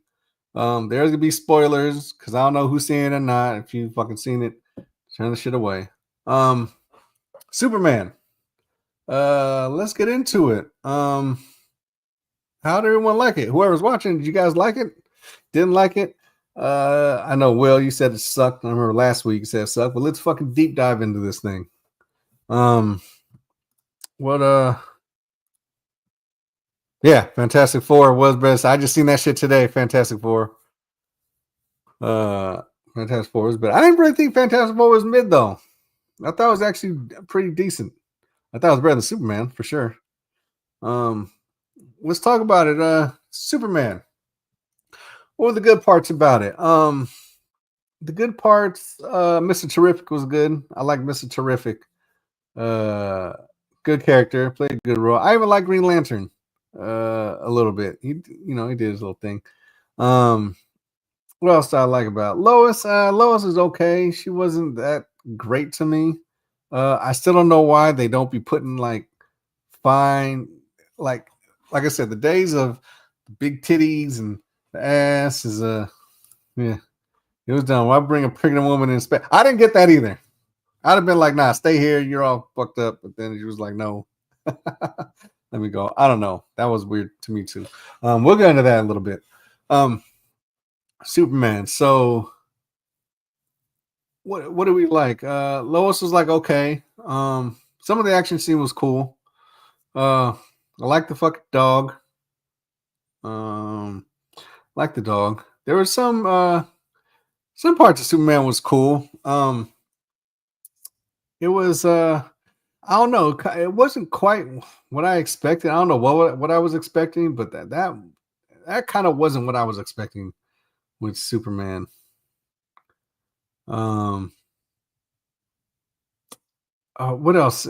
There's gonna be spoilers because I don't know who's seeing it or not. If you fucking seen it, turn the shit away. Superman. Let's get into it. How did everyone like it? Whoever's watching, did you guys like it? Didn't like it? I know, Will, you said it sucked. I remember last week you said it sucked, but let's fucking deep dive into this thing. Yeah, Fantastic Four was best. I just seen that shit today. Fantastic Four. Fantastic Four was better. I didn't really think Fantastic Four was mid though. I thought it was actually pretty decent. I thought it was better than Superman for sure. Let's talk about it. Superman. What were the good parts about it? The good parts, Mr. Terrific was good. I like Mr. Terrific. Good character, played a good role. I even like Green Lantern a little bit. He did his little thing. What else do I like about Lois? Lois is okay. She wasn't that great to me. I still don't know why they don't be putting like I said, the days of big titties and the ass is yeah, it was done. Why bring a pregnant woman in space? I didn't get that either. I'd have been like, nah, stay here. You're all fucked up. But then she was like, no. Let me go. I don't know. That was weird to me too. We'll get into that in a little bit. Superman. So what do we like? Lois was like, okay. Some of the action scene was cool. I like the fucking dog. Like the dog. There was some parts of Superman was cool. It was I don't know. It wasn't quite what I expected. I don't know what I was expecting, but that kind of wasn't what I was expecting with Superman. What else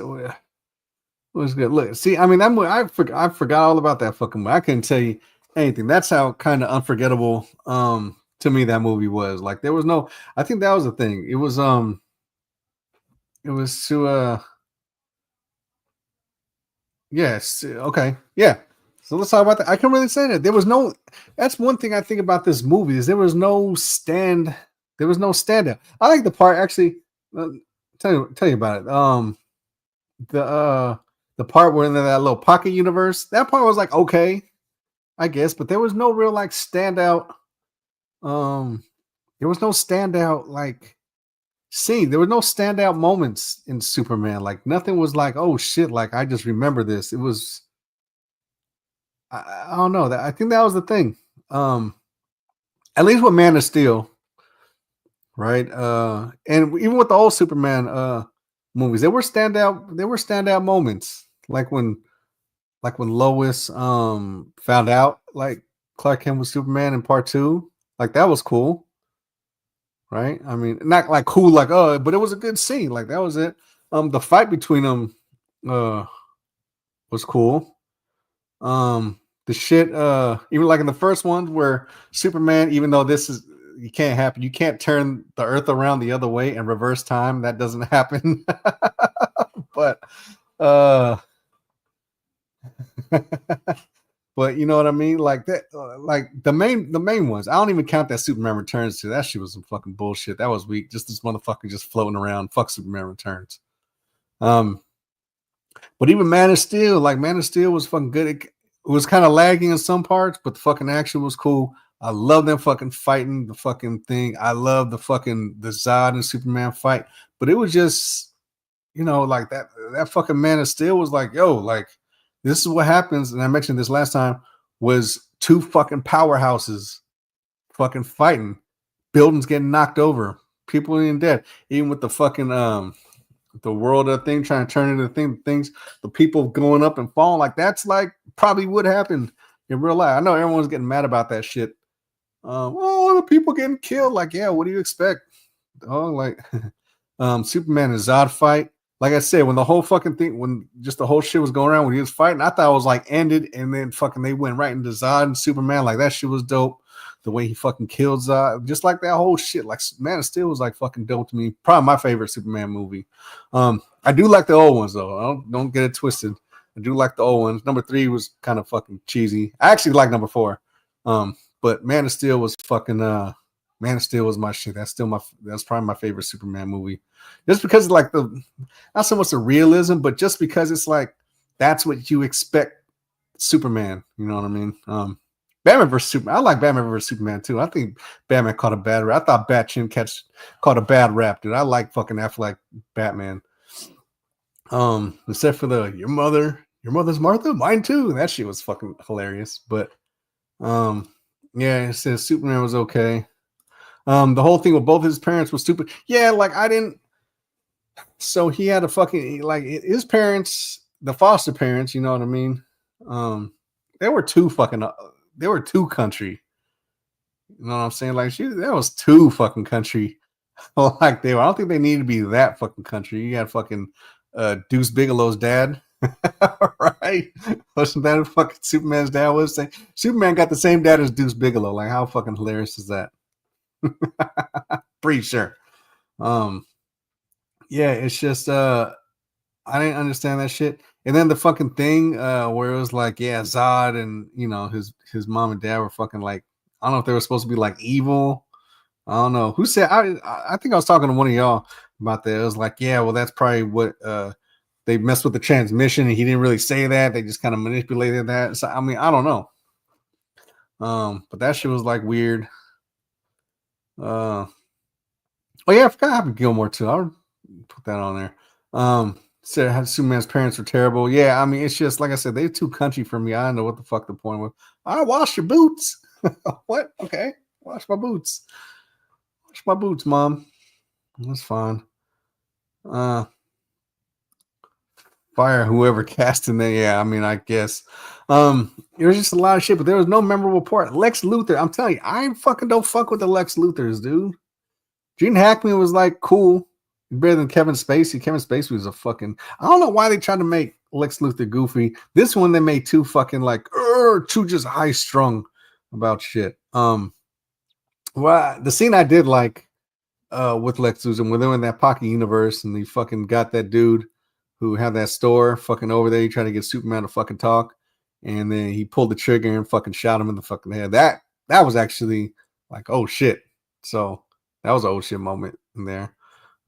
was good? Look, see, I mean, that movie, I forgot all about that fucking movie. I couldn't tell you anything. That's how kind of unforgettable to me that movie was. Like, there was no. I think that was the thing. It was to yes, okay, yeah. So let's talk about that. I can really say that there was no. That's one thing I think about this movie is there was no standout. I like the part actually. Tell you about it. The part where in that little pocket universe, that part was like okay, I guess, but there was no real like standout. There was no standout like scene. There was no standout moments in Superman. Like nothing was like, oh shit, like I just remember this. It was I don't know. That I think that was the thing. At least with Man of Steel, right? And even with the old Superman movies, there were standout moments. Like when Lois found out like Clark Kent was Superman in part 2. Like that was cool. Right? I mean, not like cool, like but it was a good scene. Like that was it. The fight between them was cool. The The shit, even like in the first one where Superman, even though this is you can't happen, you can't turn the Earth around the other way and reverse time. That doesn't happen. But but you know what I mean? Like that, like the main ones. I don't even count that Superman Returns to. That shit was some fucking bullshit. That was weak. Just this motherfucker just floating around. Fuck Superman Returns. But even Man of Steel, like Man of Steel was fucking good. It was kind of lagging in some parts, but the fucking action was cool. I love them fucking fighting the fucking thing. I love the Zod and Superman fight. But it was just, like that fucking Man of Steel was like, yo, like this is what happens. And I mentioned this last time was two fucking powerhouses fucking fighting, buildings getting knocked over, people being dead, even with the fucking the world of thing trying to turn into things, the people going up and falling, like that's like probably would happen in real life. I know everyone's getting mad about that shit. Oh, the people getting killed. Like, yeah, what do you expect? Oh, like Superman and Zod fight. Like I said, when the whole fucking thing, when just the whole shit was going around when he was fighting, I thought it was like ended, and then fucking they went right into Zod and Superman. Like that shit was dope. The way he fucking killed Zod, just like that whole shit. Like Man of Steel was like fucking dope to me. Probably my favorite Superman movie. I do like the old ones though. Don't get it twisted. I do like the old ones. Number 3 was kind of fucking cheesy. I actually like number 4. But Man of Steel was fucking Man of Steel was my shit. That's probably my favorite Superman movie. Just because of like not so much the realism, but just because it's like that's what you expect Superman. You know what I mean? Batman vs Superman. I like Batman vs Superman too. I think Batman caught a bad rap. I thought Batchin caught a bad rap, dude. I like fucking Affleck Batman. Except for your mother's Martha, mine too. That shit was fucking hilarious. But yeah, it says Superman was okay. The whole thing with both his parents was stupid. Yeah, like I didn't. So he had a fucking like his parents, the foster parents. You know what I mean? They were too fucking. They were too country. You know what I'm saying? Like that was too fucking country. Like they were. I don't think they needed to be that fucking country. You got fucking Deuce Bigelow's dad. Right? Wasn't that what fucking Superman's dad was saying? Superman got the same dad as Deuce Bigelow. Like how fucking hilarious is that? Pretty sure. Yeah, it's just I didn't understand that shit. And then the fucking thing where it was like, yeah, Zod and his mom and dad were fucking like, I don't know if they were supposed to be like evil. I don't know who said. I think I was talking to one of y'all about that. It was like, yeah, well, that's probably what they messed with the transmission, and he didn't really say that. They just kind of manipulated that. So I mean, I don't know. But that shit was like weird. Oh yeah, I forgot Happy Gilmore too. I'll put that on there. Said how Superman's parents were terrible. Yeah, I mean, it's just like I said, they're too country for me. I don't know what the fuck the point was. I wash your boots. What? Okay, wash my boots. Wash my boots, mom. That's fine. Fire whoever cast in there. Yeah, I mean, I guess. There was just a lot of shit, but there was no memorable part. Lex Luthor. I'm telling you, I fucking don't fuck with the Lex Luthors, dude. Gene Hackman was like cool, better than Kevin Spacey. Kevin Spacey was a fucking. I don't know why they tried to make Lex Luthor goofy. This one they made too fucking like too just high strung about shit. Well, the scene I did like with Lex Luthor when they were in that pocket universe and he fucking got that dude who had that store fucking over there. He tried to get Superman to fucking talk, and then he pulled the trigger and fucking shot him in the fucking head. That was actually like, oh shit. So that was an old shit moment in there.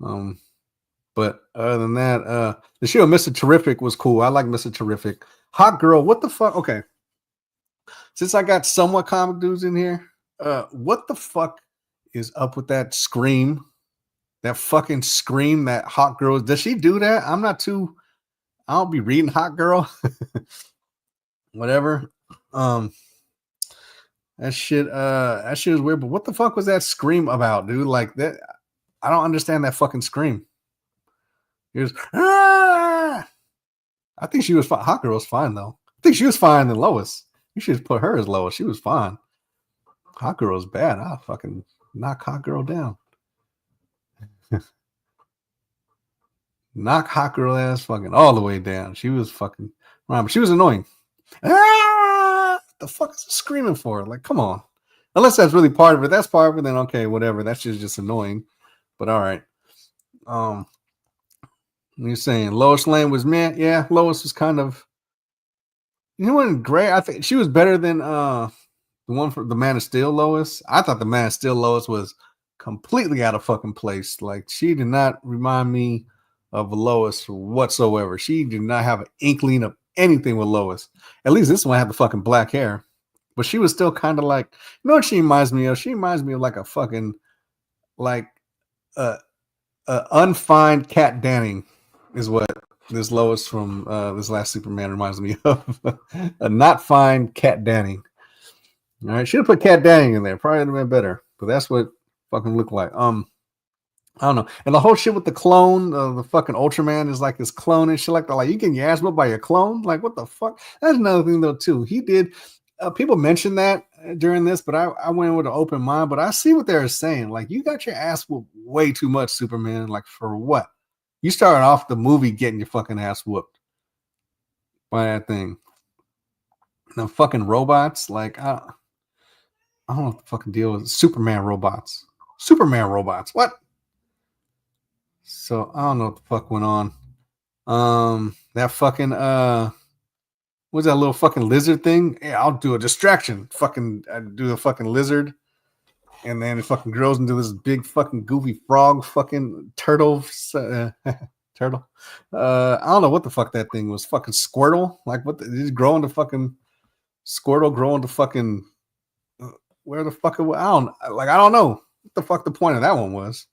But other than that, the show Mr. Terrific was cool. I like Mr. Terrific. Hot Girl, what the fuck? Okay. Since I got somewhat comic dudes in here, what the fuck is up with that scream? That fucking scream that Hot Girl. Does she do that? I don't be reading Hot Girl. Whatever. That shit is weird, but what the fuck was that scream about, dude? Like that, I don't understand that fucking scream. It was, ah! I think she was fine. Hot Girl was fine though. I think she was fine than Lois. You should put her as Lois. She was fine. Hot Girl is bad. I'll fucking knock Hot Girl down. Knock Hot Girl ass fucking all the way down. She was fucking, she was annoying. Ah! the fuck is it screaming for? Like, come on. Unless that's really part of it. That's part of it, then okay, whatever. That's just annoying. But all right. You're saying Lois Lane was meh? Yeah, Lois was kind of, you know what, great. I think she was better than the one for the Man of Steel Lois. I thought the Man of Steel Lois was completely out of fucking place. Like, she did not remind me of Lois whatsoever. She did not have an inkling of anything with Lois. At least this one had the fucking black hair. But she was still kind of like, you know what she reminds me of? She reminds me of like a fucking, like, unfined Kat Danning is what this Lois from this last Superman reminds me of. A not fine Kat Danning. All right, should have put Kat Danning in there. Probably would have been better. But that's what fucking looked like. I don't know. And the whole shit with the clone, the fucking Ultraman is like his clone and shit like that. Like, you getting your ass whipped by your clone? Like, what the fuck? That's another thing though too. He did. People mentioned that during this, but I went in with an open mind. But I see what they're saying. Like, you got your ass whooped way too much, Superman. Like, for what? You started off the movie getting your fucking ass whooped by that thing. The fucking robots, like, I don't know what the fucking deal is. Superman robots. Superman robots. What? So I don't know what the fuck went on. That fucking what's that little fucking lizard thing? Yeah, I'll do a distraction. Fucking do a fucking lizard, and then it fucking grows into this big fucking goofy frog fucking turtle. Turtle. I don't know what the fuck that thing was. Fucking Squirtle. Like, what? Did it grow into fucking Squirtle? Grow into fucking where the fuck it was? I don't know what the fuck the point of that one was.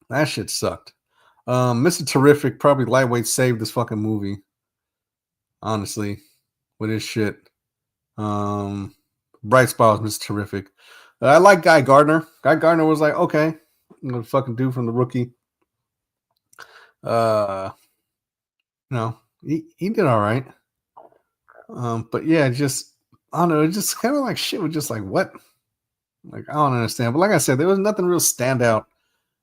That shit sucked. Mr. Terrific probably lightweight saved this fucking movie. Honestly, with his shit. Bright spot was Mr. Terrific. I like Guy Gardner. Guy Gardner was like, okay, I'm gonna fucking do from The Rookie. He did all right. But yeah, just I don't know, it's just kind of like shit was just like what? Like, I don't understand. But like I said, there was nothing real standout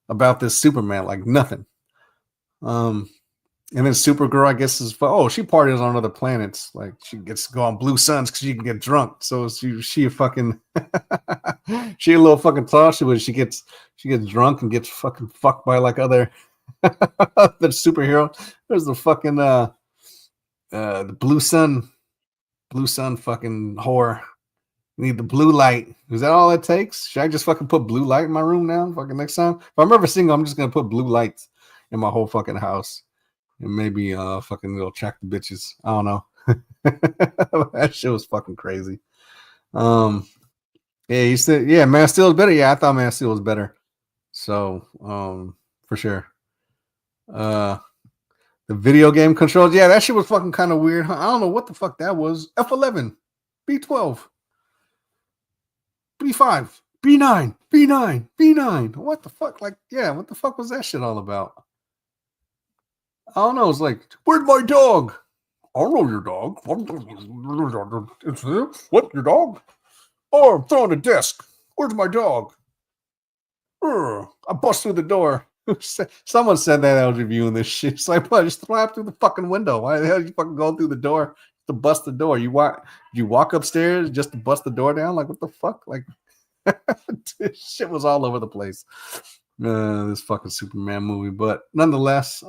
about this Superman, like nothing. And then Supergirl, I guess, she parties on other planets. Like, she gets to go on blue suns because she can get drunk. So she a fucking she a little fucking toss. She gets drunk and gets fucking fucked by like other the superhero. There's the fucking the blue sun fucking whore. Need the blue light. Is that all it takes? Should I just fucking put blue light in my room now? Fucking next time. If I'm ever single, I'm just gonna put blue lights in my whole fucking house. And maybe fucking it'll attract the bitches. I don't know. That shit was fucking crazy. Yeah, he said, yeah, Man of Steel is better. Yeah, I thought Man of Steel was better. So, for sure. The video game controls, yeah, that shit was fucking kind of weird. I don't know what the fuck that was. F11, B12. B5, B9, B9, B9. What the fuck? Like, yeah, what the fuck was that shit all about? I don't know. It's like, where's my dog? I don't know your dog. What, your dog? Oh, I'm throwing a desk. Where's my dog? I bust through the door. Someone said that I was reviewing this shit. It's like, what? Just throw it through the fucking window. Why the hell you fucking go through the door to bust the door? You walk upstairs just to bust the door down? Like, what the fuck? Like, this shit was all over the place. This fucking Superman movie, but nonetheless,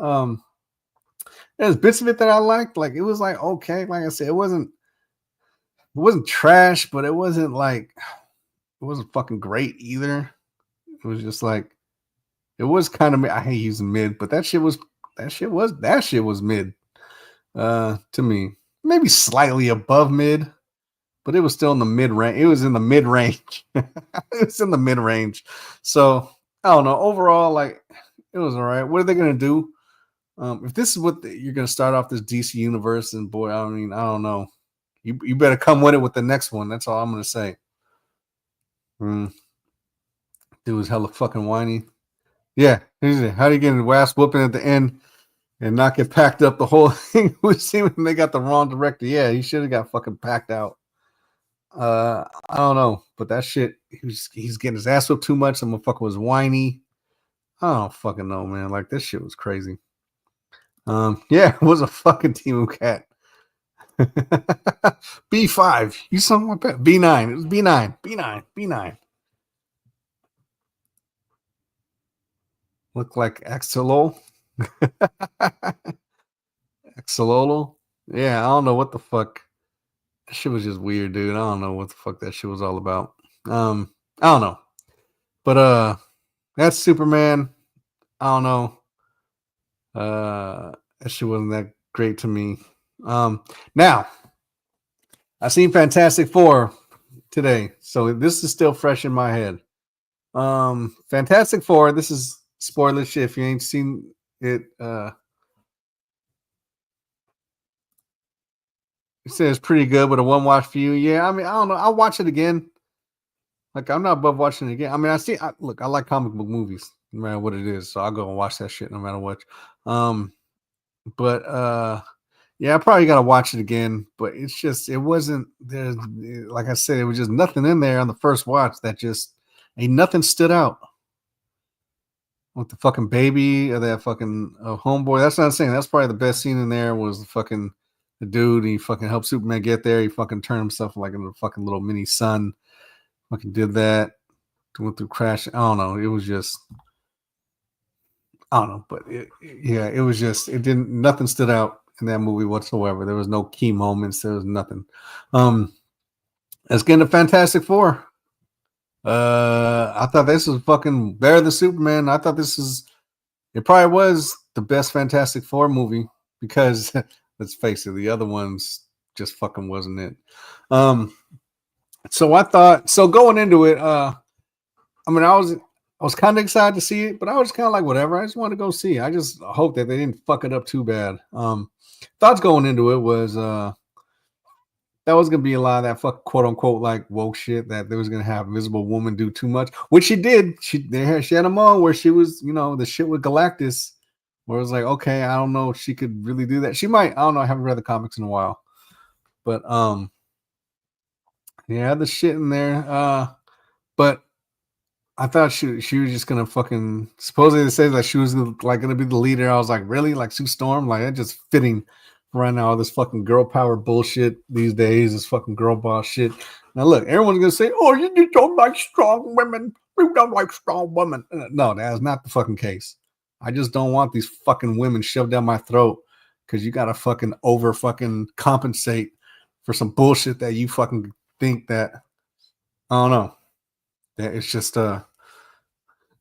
there's bits of it that I liked. Like, it was like okay. Like I said, it wasn't trash, but it wasn't fucking great either. It was just like, it was kind of, I hate using mid, but that shit was mid. To me, maybe slightly above mid, but it was still in the mid range. It was in the mid range. It's in the mid range. So I don't know. Overall, like, it was all right. What are they gonna do? If this is what you're gonna start off this DC universe, and boy, I mean, I don't know. You better come with it with the next one. That's all I'm gonna say. Dude was hella fucking whiny. Yeah, how do you get his ass whooping at the end and not get packed up the whole thing? We see when they got the wrong director. Yeah, he should have got fucking packed out. I don't know, but that shit, he's getting his ass whooped too much. Some motherfucker was whiny. I don't fucking know, man. Like, this shit was crazy. Yeah, it was a fucking Timu cat. B5. You something like that. B9. It was B9. B9. B9. Look like Axolol. Axololo. Yeah, I don't know what the fuck. That shit was just weird, dude. I don't know what the fuck that shit was all about. I don't know. But that's Superman. I don't know. That shit wasn't that great to me. Now I seen Fantastic Four today, so this is still fresh in my head. Fantastic Four. This is spoiler shit. If you ain't seen it, it says pretty good, but a one watch for you. Yeah, I mean, I don't know. I'll watch it again. Like, I'm not above watching it again. I mean, look, I like comic book movies, no matter what it is. So I'll go and watch that shit no matter what. But yeah, I probably gotta watch it again. But it's just, it wasn't there. Like I said, it was just nothing in there on the first watch that just ain't nothing stood out. With the fucking baby or that fucking homeboy. That's not saying that's probably the best scene in there was the dude. He fucking helped Superman get there. He fucking turned himself like into a fucking little mini sun. Fucking did that. Went through crash. I don't know. It was just, I don't know. But it was just, nothing stood out in that movie whatsoever. There was no key moments. There was nothing. Let's get into Fantastic Four. I thought this was fucking better than Superman. I thought it probably was the best Fantastic Four movie because let's face it, the other ones just fucking wasn't it. So I thought, going into it, I mean, I was kind of excited to see it, but I was kind of like, whatever. I just wanted to go see it. I just hope that they didn't fuck it up too bad. Thoughts going into it was that was gonna be a lot of that fuck quote unquote like woke shit that they was gonna have Invisible Woman do too much, which she did. She had a moment where she was, the shit with Galactus, where it was like, okay, I don't know if she could really do that. She might. I don't know. I haven't read the comics in a while, but yeah, the shit in there. But I thought she was just gonna fucking supposedly it says that she was like gonna be the leader. I was like, really? Like Sue Storm? Like that's just fitting right now. All this fucking girl power bullshit these days, this fucking girl boss shit. Now look, everyone's gonna say, oh, you don't like strong women. You don't like strong women. No, that is not the fucking case. I just don't want these fucking women shoved down my throat because you gotta fucking over fucking compensate for some bullshit that you fucking think that I don't know. That it's just I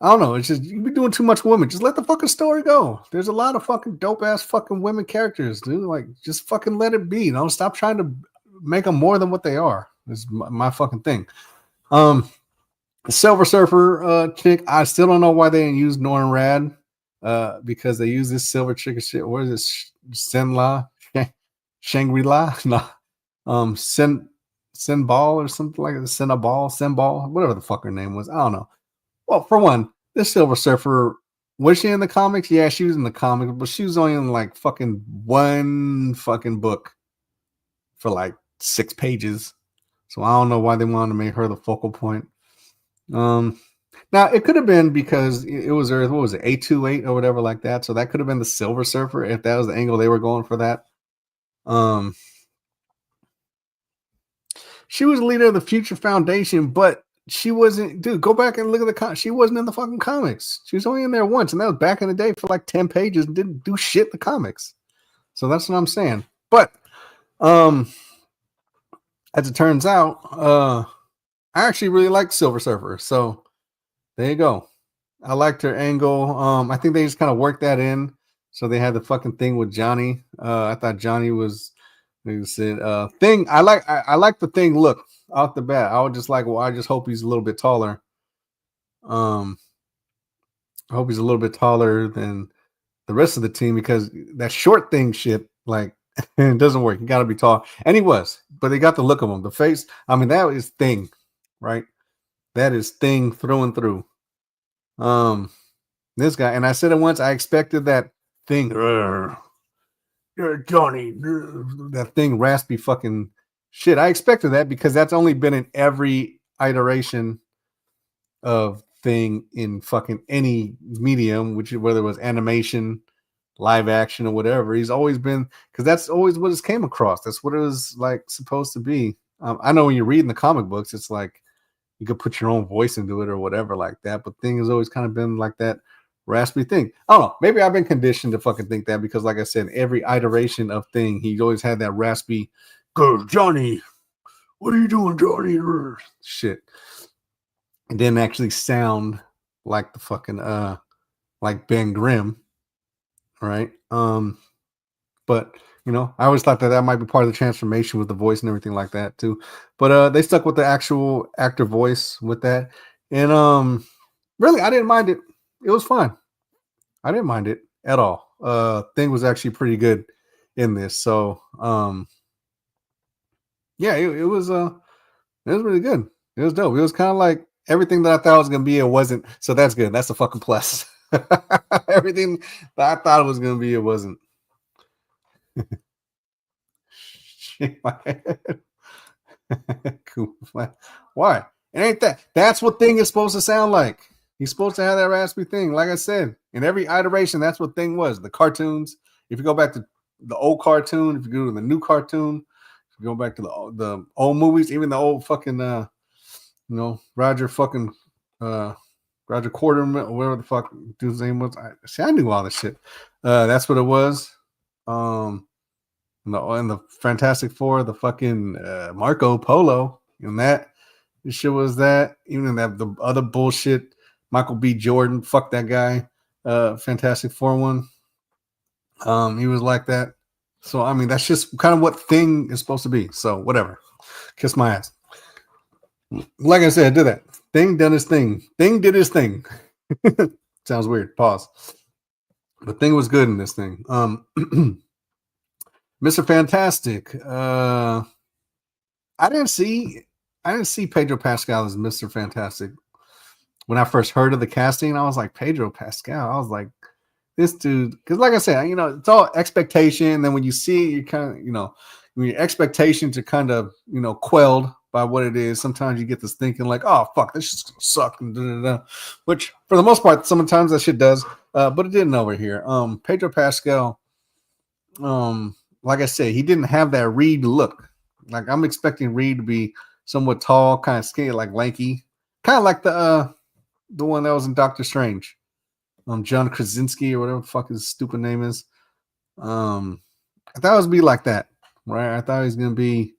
don't know. It's just you be doing too much women. Just let the fucking story go. There's a lot of fucking dope ass fucking women characters, dude. Like just fucking let it be. Don't stop trying to make them more than what they are. Is my fucking thing. The Silver Surfer chick. I still don't know why they didn't use Norrin Rad. Because they use this silver chick shit. What is this? Senla, Shangri-La? No. Sin Ball or something like that. Sin Ball, whatever the fuck her name was. I don't know. Well, for one, this Silver Surfer, was she in the comics? Yeah, she was in the comics, but she was only in like fucking one fucking book for like 6 pages. So I don't know why they wanted to make her the focal point. Now it could have been because it was Earth, what was it, 828 or whatever like that. So that could have been the Silver Surfer if that was the angle they were going for that. She was the leader of the Future Foundation, but she wasn't. Dude, go back and look at she wasn't in the fucking comics. She was only in there once, and that was back in the day for like 10 pages and didn't do shit in the comics. So that's what I'm saying. But as it turns out, I actually really like Silver Surfer. So there you go. I liked her angle. I think they just kind of worked that in. So they had the fucking thing with Johnny. I thought Johnny was, like I said, thing. I like the thing look off the bat. I would just like, well, I just hope he's a little bit taller. I hope he's a little bit taller than the rest of the team because that short thing shit, like, it doesn't work. You got to be tall. And he was, but they got the look of him. The face, I mean, that is thing, right? That is thing through and through. This guy, and I said it once, I expected that thing, Johnny, that thing raspy fucking shit. I expected that because that's only been in every iteration of thing in fucking any medium, which whether it was animation live action or whatever. He's always been, because that's always what it came across. That's what it was like supposed to be. I know when you're reading the comic books, it's like you could put your own voice into it or whatever like that. But thing has always kind of been like that raspy thing. I don't know. Maybe I've been conditioned to fucking think that because, like I said, every iteration of thing, he always had that raspy, "Go, Johnny, what are you doing, Johnny?" Shit. It didn't actually sound like the fucking like Ben Grimm, right? But I always thought that might be part of the transformation with the voice and everything like that too. But they stuck with the actual actor voice with that, and really, I didn't mind it. It was fine. I didn't mind it at all. Thing was actually pretty good in this, so yeah, it was really good. It was dope. It was kind of like everything that I thought it was gonna be. It wasn't, so that's good. That's a fucking plus. Everything that I thought it was gonna be, it wasn't. Shake my head. Cool. Why? It ain't that. That's what thing is supposed to sound like. He's supposed to have that raspy thing. Like I said, in every iteration, that's what thing was. The cartoons. If you go back to the old cartoon, if you go to the new cartoon, if you go back to the old movies, even the old fucking Roger fucking Roger Quarterman, whatever the fuck dude's name was. I knew all this shit. That's what it was. And the Fantastic Four, the fucking Marco Polo, and that shit was that. Even in that the other bullshit, Michael B. Jordan, fuck that guy. Fantastic Four one. He was like that. So I mean, that's just kind of what thing is supposed to be. So whatever. Kiss my ass. Like I said, did that. Thing done his thing. Thing did his thing. Sounds weird. Pause. But thing was good in this thing. Mr. Fantastic. I didn't see Pedro Pascal as Mr. Fantastic. When I first heard of the casting, I was like, Pedro Pascal. I was like, this dude, because like I said, it's all expectation. Then when you see it, you kind of, when your expectations are kind of, quelled by what it is. Sometimes you get this thinking like, oh fuck, this shit's gonna suck, and which for the most part, sometimes that shit does. But it didn't over here. Pedro Pascal, like I said, he didn't have that Reed look. Like I'm expecting Reed to be somewhat tall, kind of skinny, like lanky, kind of like the one that was in Doctor Strange, John Krasinski or whatever the fuck his stupid name is. I thought it was be like that, right? I thought he was gonna be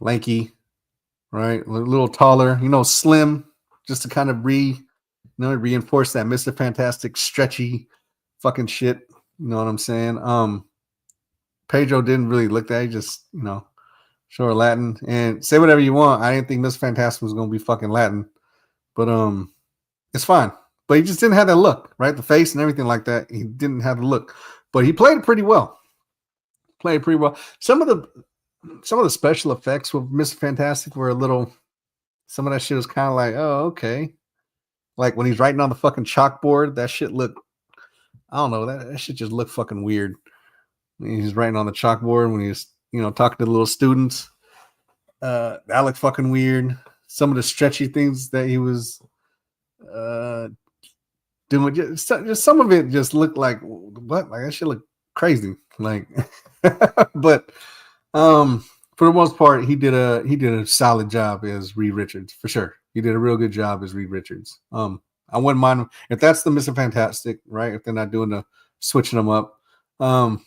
lanky, right, a little taller, slim, just to kind of reinforce that Mr. Fantastic stretchy fucking shit. You know what I'm saying? Pedro didn't really look that. He just, sure Latin and say whatever you want. I didn't think Mr. Fantastic was gonna be fucking Latin, but it's fine. But he just didn't have that look, right? The face and everything like that. He didn't have the look, but he played pretty well. Some of the special effects with Mr. Fantastic were a little. Some of that shit was kind of like, oh, okay. Like when he's writing on the fucking chalkboard, that shit looked. I don't know. That shit just looked fucking weird. He's writing on the chalkboard when he's, talking to the little students. That looked fucking weird. Some of the stretchy things that he was doing, just some of it just looked like what? Like that shit looked crazy. Like, but for the most part, he did a solid job as Reed Richards for sure. He did a real good job as Reed Richards. I wouldn't mind him if that's the Mr. Fantastic, right? If they're not doing the switching them up. I'm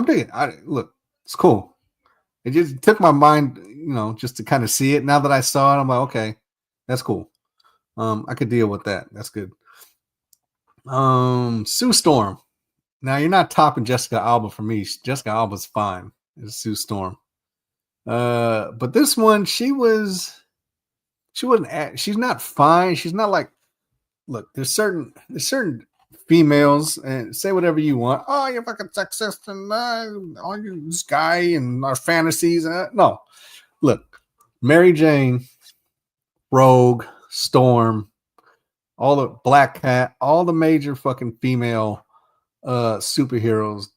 digging. Look, it's cool. It just took my mind, just to kind of see it. Now that I saw it, I'm like, okay, that's cool. I could deal with that. That's good. Sue Storm. Now you're not topping Jessica Alba for me. Jessica Alba's fine as Sue Storm. But this one, she's not fine. She's not like, look, there's certain females, and say whatever you want. Oh, you're fucking sexist and all you this guy and our fantasies. No, look, Mary Jane, Rogue, Storm, all the Black Cat, all the major fucking female superheroes.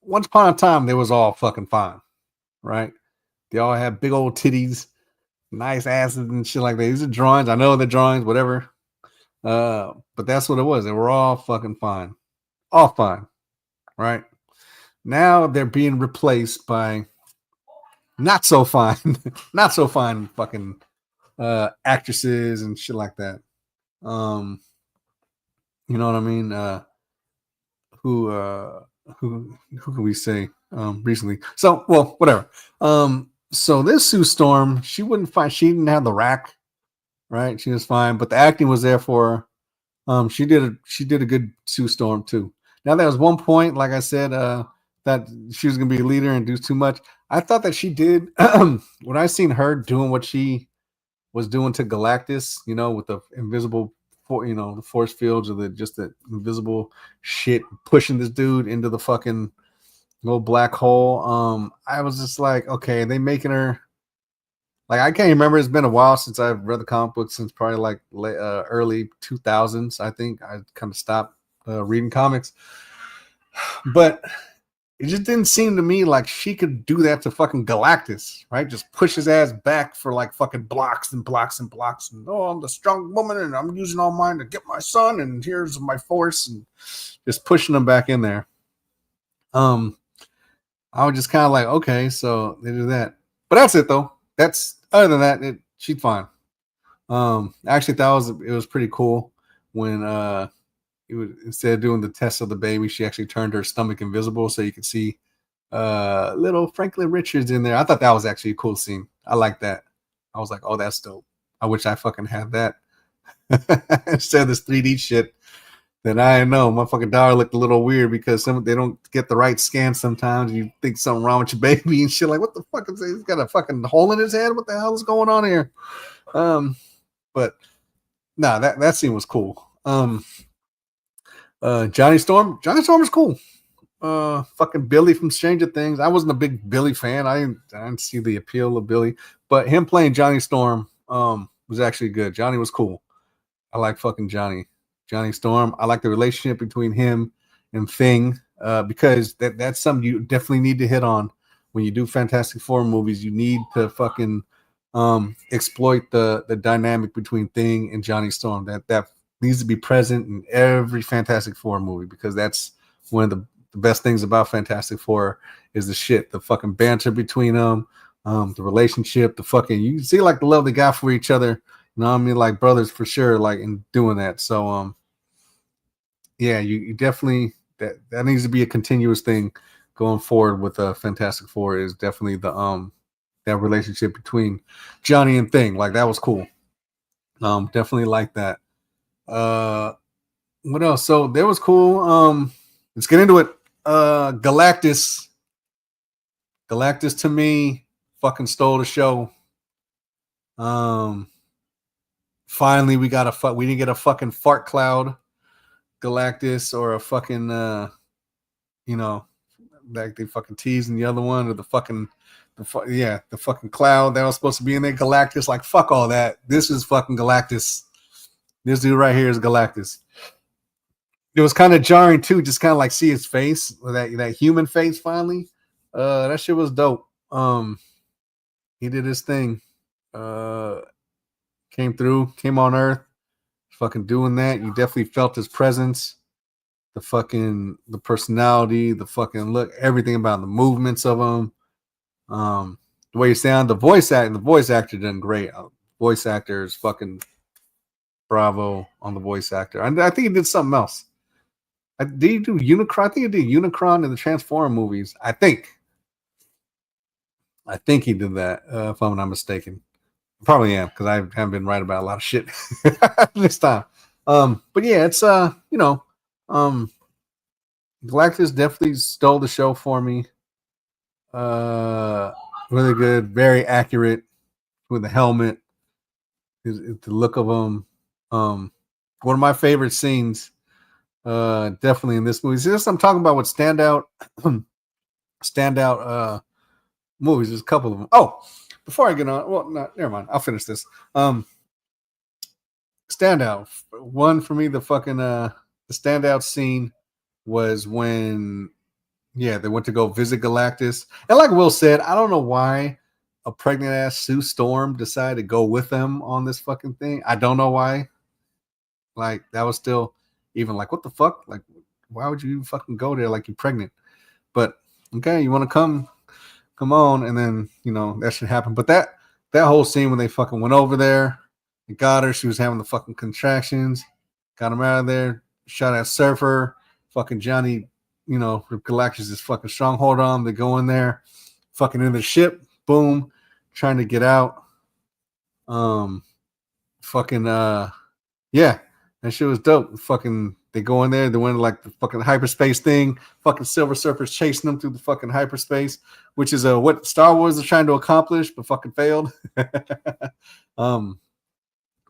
Once upon a time, they was all fucking fine, right? They all have big old titties, nice asses and shit like that. These are drawings. I know the drawings, whatever. But that's what it was. They were all fucking fine. All fine. right? Now they're being replaced by not so fine, not so fine fucking actresses and shit like that. Um, you know what I mean? Who uh who can we say recently? So well, whatever. So this Sue Storm, she wouldn't find she didn't have the rack, right? She was fine, but the acting was there for her. She did a good Sue Storm too. Now there was one point, like I said, that she was gonna be a leader and do too much. I thought that she did when I seen her doing what she was doing to Galactus, you know, with the invisible, the force fields or the just the invisible shit pushing this dude into the fucking little black hole. I was just like, okay, they making her like I can't remember. It's been a while since I've read the comic book since probably like early 2000s. I think I kind of stopped reading comics, but it just didn't seem to me like she could do that to fucking Galactus, right? Just push his ass back for like fucking blocks and blocks and blocks. And oh, I'm the strong woman and I'm using all mine to get my son. And here's my force and just pushing him back in there. I was just kind of like, okay, so they do that. But that's it though. That's other than that, she's fine. I actually thought it was pretty cool when instead of doing the test of the baby, she actually turned her stomach invisible so you could see little Franklin Richards in there. I thought that was actually a cool scene. I like that. I was like, oh, that's dope. I wish I fucking had that instead of this 3D shit that I know. My fucking daughter looked a little weird because they don't get the right scan sometimes. You think something wrong with your baby and shit. Like, what the fuck is he's got a fucking hole in his head? What the hell is going on here? But nah, that scene was cool. Johnny Storm is cool. Fucking Billy from Stranger Things. I wasn't a big Billy fan. I didn't see the appeal of Billy, but him playing Johnny Storm was actually good. Johnny was cool. I like fucking Johnny Storm. I like the relationship between him and Thing because that's something you definitely need to hit on when you do Fantastic Four movies. You need to fucking exploit the dynamic between Thing and Johnny Storm. That needs to be present in every Fantastic Four movie because that's one of the best things about Fantastic Four is the fucking banter between them, the relationship, the fucking you see like the love they got for each other. You know what I mean? Like brothers for sure, like in doing that. So yeah, you definitely that needs to be a continuous thing going forward with Fantastic Four is definitely the that relationship between Johnny and Thing. Like that was cool. Definitely like that. What else? So that was cool. Let's get into it. Galactus to me fucking stole the show. Finally we didn't get a fucking fart cloud Galactus or a fucking like they fucking teasing the other one or the fucking cloud that was supposed to be in there. Galactus, like fuck all that. This is fucking Galactus. This dude right here is Galactus. It was kind of jarring too, just kind of like see his face, that human face finally. That shit was dope. He did his thing. Came on Earth, fucking doing that. You definitely felt his presence, the personality, the fucking look, everything about the movements of him. The way he sounded, the voice actor done great. Voice actor is fucking bravo on the voice actor. I think he did something else. Did he do Unicron? I think he did Unicron in the Transformer movies. I think he did that, if I'm not mistaken. Probably am, because I haven't been right about a lot of shit this time. But yeah, it's Galactus definitely stole the show for me. Really good, very accurate with the helmet, the look of him. One of my favorite scenes, definitely in this movie. See, this I'm talking about with standout movies. There's a couple of them. Oh, before I get on, well, no, never mind. I'll finish this. Standout one for me. The standout scene was when, they went to go visit Galactus, and like Will said, I don't know why a pregnant ass Sue Storm decided to go with them on this fucking thing. I don't know why. Like that was still even like what the fuck? Like why would you even fucking go there like you're pregnant? But okay, you want to come on, and then that should happen. But that whole scene when they fucking went over there, they got her. She was having the fucking contractions. Got him out of there. Shot at Surfer. Fucking Johnny, Galactus is fucking stronghold on him. They go in there, fucking in the ship. Boom, trying to get out. Fucking yeah, that shit was dope. Fucking they go in there, they went like the fucking hyperspace thing. Fucking Silver Surfer's chasing them through the fucking hyperspace, which is what Star Wars is trying to accomplish, but fucking failed.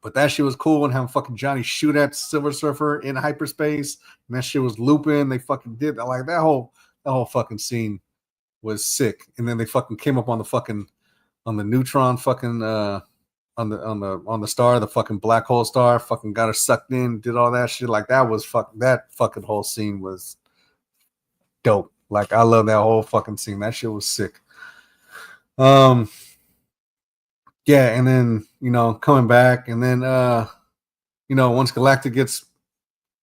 But that shit was cool and having fucking Johnny shoot at Silver Surfer in hyperspace, and that shit was looping. They fucking did that. Like that whole fucking scene was sick. And then they fucking came up on the neutron fucking on the star, the fucking black hole star, fucking got her sucked in, did all that shit. Like that fucking whole scene was dope. Like I love that whole fucking scene. That shit was sick. Yeah, and then coming back, and then once Galactic gets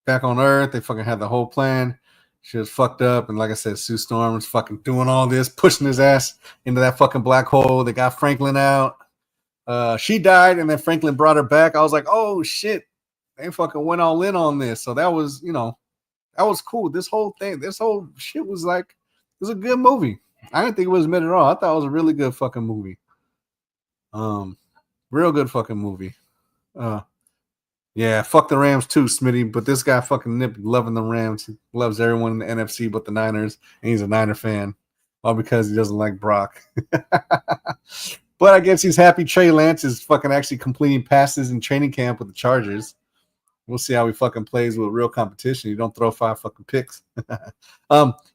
back on Earth, they fucking had the whole plan. She was fucked up, and like I said, Sue Storm was fucking doing all this, pushing his ass into that fucking black hole. They got Franklin out. She died, and then Franklin brought her back. I was like, oh shit, they fucking went all in on this. So that was, that was cool. This whole shit was like, it was a good movie. I didn't think it was mid at all. I thought it was a really good fucking movie. Real good fucking movie. Yeah, fuck the Rams too, Smitty. But this guy fucking Nip loving the Rams. He loves everyone in the NFC but the Niners, and he's a Niner fan, all because he doesn't like Brock. But I guess he's happy Trey Lance is fucking actually completing passes in training camp with the Chargers. We'll see how he fucking plays with real competition. You don't throw 5 fucking picks.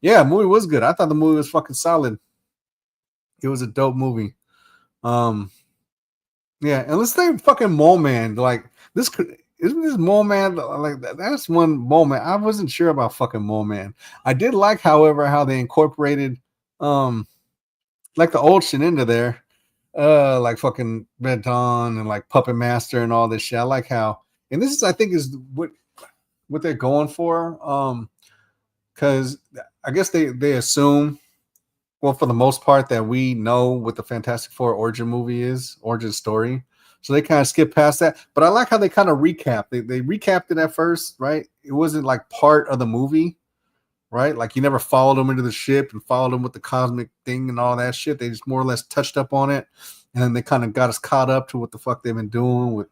Yeah, movie was good. I thought the movie was fucking solid. It was a dope movie. Yeah, and let's say fucking Mole Man. Like this isn't this Mole Man like that's one Mole Man. I wasn't sure about fucking Mole Man. I did like, however, how they incorporated like the old shit into there. Like fucking Red Dawn and like Puppet Master and all this shit. I like how, and this is I think is what they're going for. Because I guess they assume, well, for the most part, that we know what the Fantastic Four origin story. So they kind of skip past that. But I like how they kind of recap. They recapped it at first, right? It wasn't like part of the movie, right? Like you never followed them into the ship and followed them with the cosmic thing and all that shit. They just more or less touched up on it. And then they kind of got us caught up to what the fuck they've been doing with,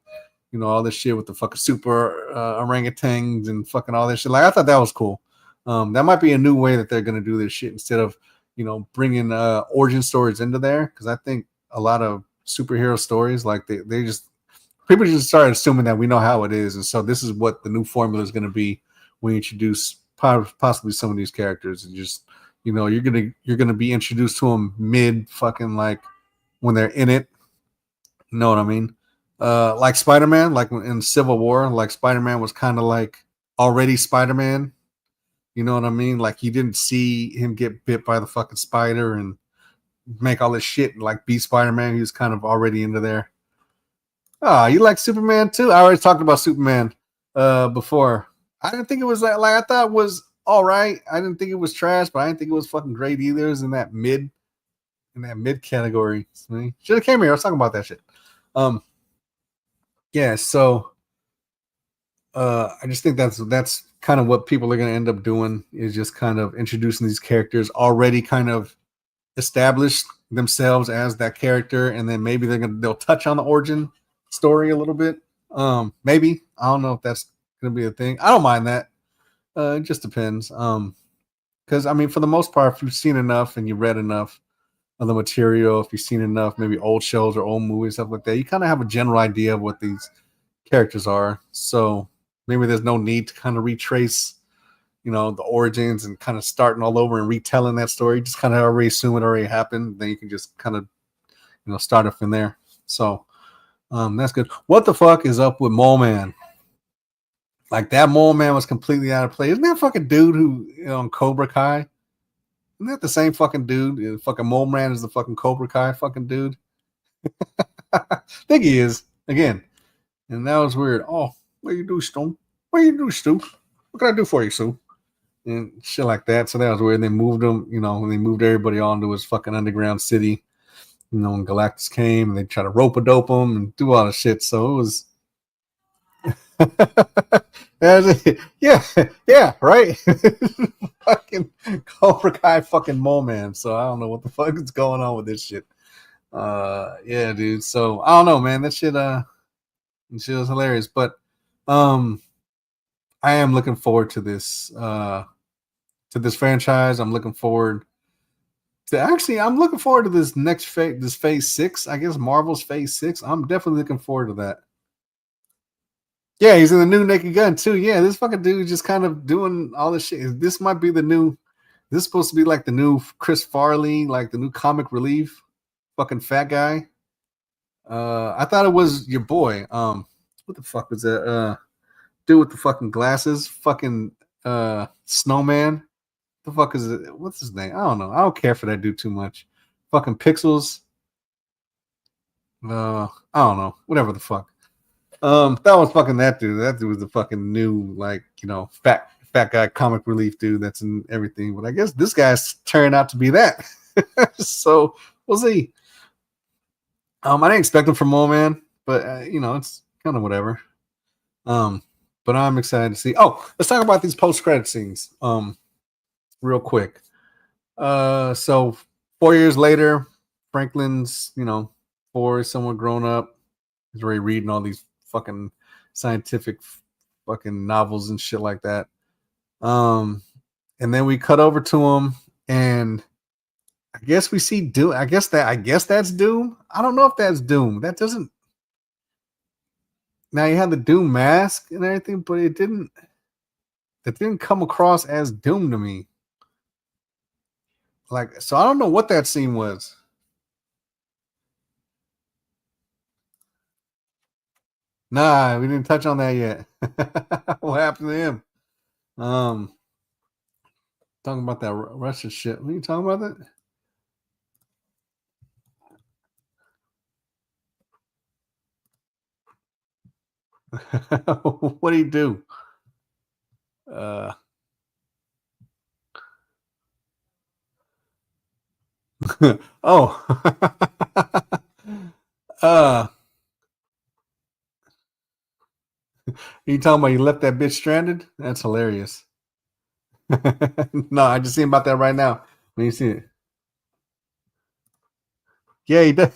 all this shit with the fucking super orangutans and fucking all this shit. Like I thought that was cool. That might be a new way that they're going to do this shit instead of, bringing origin stories into there. Because I think a lot of superhero stories, like they just, people just started assuming that we know how it is. And so this is what the new formula is going to be when you introduce possibly some of these characters. And just, you're going to be introduced to them mid fucking like when they're in it. You know what I mean? Like Spider-Man, like in Civil War, like Spider-Man was kind of like already Spider-Man. You know what I mean? Like you didn't see him get bit by the fucking spider and make all this shit and like be Spider-Man. He was kind of already into there. Oh, you like Superman too? I already talked about Superman before. I didn't think it was like I thought it was all right. I didn't think it was trash, but I didn't think it was fucking great either. It was in that mid category. Should have came here. I was talking about that shit. Yeah, so I just think that's kind of what people are going to end up doing, is just kind of introducing these characters already kind of established themselves as that character, and then maybe they'll touch on the origin story a little bit. Maybe, I don't know if that's going to be a thing. I don't mind that. It just depends. Because I mean, for the most part, if you've seen enough and you read enough of the material, if you've seen enough, maybe old shows or old movies, stuff like that, you kind of have a general idea of what these characters are. So maybe there's no need to kind of retrace, the origins and kind of starting all over and retelling that story. Just kind of already assume it already happened. Then you can just kind of, start it from there. So that's good. What the fuck is up with Mole Man? Like that Mole Man was completely out of place. Isn't that fucking dude who on Cobra Kai? Isn't that the same fucking dude? Fucking Mole Man is the fucking Cobra Kai fucking dude. I think he is again. And that was weird. Oh, what you do, Stu? What you do, Stu? What can I do for you, Sue? and shit like that. So that was weird. They moved them, when they moved everybody onto his fucking underground city. When Galactus came, and they try to rope a dope him and do all the shit. So it was. yeah, right. Fucking Cobra Kai, fucking Mole Man. So I don't know what the fuck is going on with this shit. Yeah, dude. So I don't know, man. That shit was hilarious. But I am looking forward to this franchise. I'm looking forward I'm looking forward to this next phase, this phase 6. I guess Marvel's phase 6. I'm definitely looking forward to that. Yeah, he's in the new Naked Gun too. Yeah, this fucking dude just kind of doing all this shit. This might be the new. This is supposed to be like the new Chris Farley, like the new comic relief, fucking fat guy. I thought it was your boy. What the fuck was that? Dude with the fucking glasses, fucking snowman. The fuck is it? What's his name? I don't know. I don't care for that dude too much. Fucking Pixels. I don't know. Whatever the fuck. That was fucking that dude. That dude was the fucking new, like, fat guy comic relief dude that's in everything. But I guess this guy's turned out to be that. So we'll see. I didn't expect him from Mole Man, but it's kind of whatever. But I'm excited to see. Oh, let's talk about these post-credit scenes. Real quick. So 4 years later, Franklin's, 4, somewhat grown up. He's already reading all these fucking scientific fucking novels and shit like that. And then we cut over to him, and I guess we see Doom. I guess that's Doom. I don't know if that's Doom. That doesn't. Now you have the Doom mask and everything, but it didn't come across as Doom to me. Like, so I don't know what that scene was. Nah, we didn't touch on that yet. What happened to him? Talking about that Russia shit. What are you talking about that? What do you do? Oh. You talking about you left that bitch stranded? That's hilarious. No, I just seen about that right now. When you see it. Yeah, he does.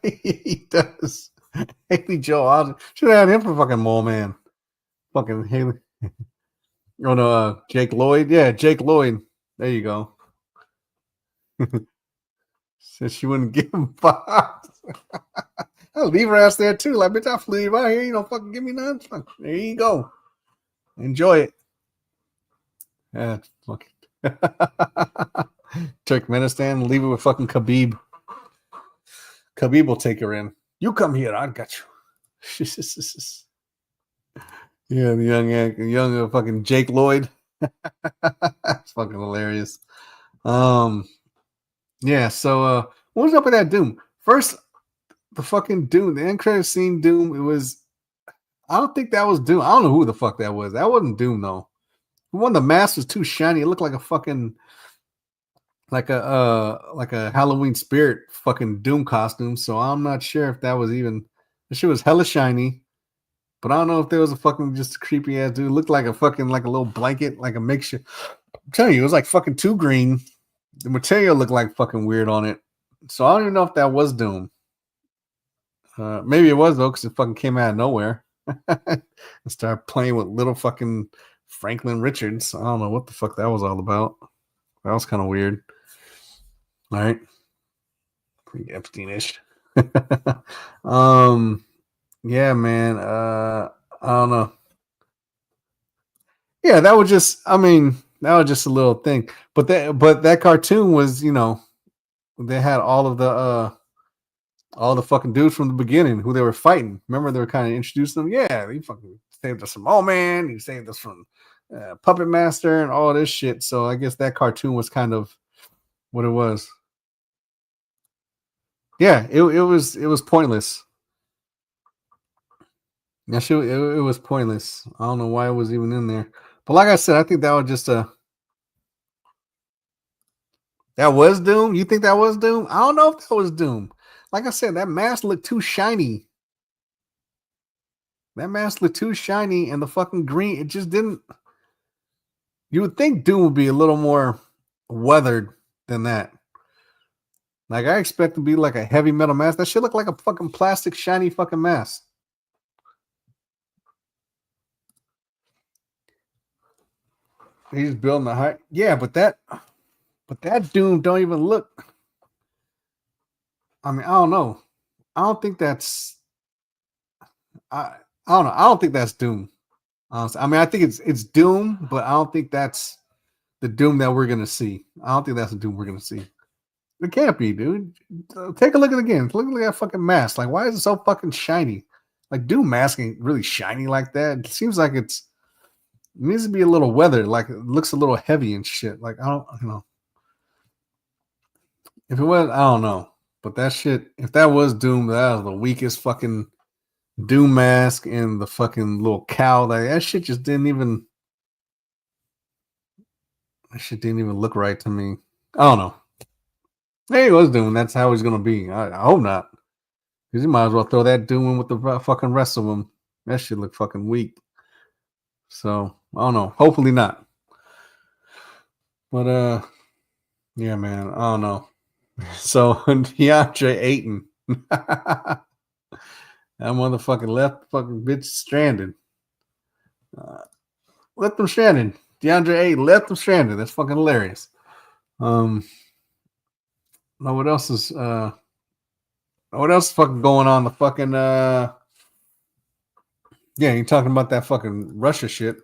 He does. Haley Joel Osment. Should have had him for fucking Mole Man. Fucking Haley. Oh no, Jake Lloyd. Yeah, Jake Lloyd. There you go. Said she wouldn't give him Fox. I'll leave her ass there too. Like, bitch, I flew you out here. You don't fucking give me none. There you go. Enjoy it. Yeah, fucking Turkmenistan. Leave it with fucking Khabib. Khabib will take her in. You come here. I got you. Yeah, the young fucking Jake Lloyd. It's fucking hilarious. Yeah. So, what was up with that Doom? First, the fucking Doom, the end credit scene Doom. It was. I don't think that was Doom. I don't know who the fuck that was. That wasn't Doom though. One, the mask was too shiny. It looked like a fucking like a Halloween spirit fucking Doom costume. So I'm not sure if that was even. The shit was hella shiny. But I don't know if there was a fucking just a creepy ass dude. It looked like a fucking like a little blanket, like a makeshift. I'm telling you, it was like fucking too green. The material looked like fucking weird on it. So I don't even know if that was Doom. Maybe it was though, because it fucking came out of nowhere. And started playing with little fucking Franklin Richards. I don't know what the fuck that was all about. That was kind of weird. All right. Pretty Epstein-ish. Yeah, man. I don't know. Yeah, that was just a little thing. But that cartoon was, they had all the fucking dudes from the beginning who they were fighting. Remember, they were kind of introducing them. Yeah, he fucking saved us from Old Man. He saved us from Puppet Master and all this shit. So I guess that cartoon was kind of what it was. Yeah, it was pointless. Yeah, it was pointless. I don't know why it was even in there. But like I said, I think that was just that was Doom. You think that was Doom? I don't know if that was Doom. Like I said, that mask looked too shiny. That mask looked too shiny, and the fucking green, it just didn't. You would think Doom would be a little more weathered than that. Like I expect to be like a heavy metal mask. That shit look like a fucking plastic shiny fucking mask. He's building a high. Yeah, but that Doom don't even look. I mean, I don't know. I don't think that's. I I don't know. I don't think that's Doom. Honestly. I mean, I think it's Doom, but I don't think that's the Doom that we're gonna see. I don't think that's the Doom we're gonna see. It can't be, dude. Take a look at it again. Look at that fucking mask. Like, why is it so fucking shiny? Like, Doom mask ain't really shiny like that. It seems like it needs to be a little weathered. Like, it looks a little heavy and shit. Like, I don't know. If it was, I don't know. But that shit, if that was Doom, that was the weakest fucking Doom mask and the fucking little cow. That shit just didn't even. That shit didn't even look right to me. I don't know. Hey, he was Doom. That's how he's gonna be. I hope not. Because you might as well throw that Doom in with the fucking rest of them. That shit look fucking weak. So I don't know. Hopefully not. But yeah, man. I don't know. So DeAndre Ayton, that motherfucking left fucking bitch stranded. Left them stranded. DeAndre Ayton left them stranded. That's fucking hilarious. Now what else is fucking going on? The fucking yeah, you're talking about that fucking Russia shit.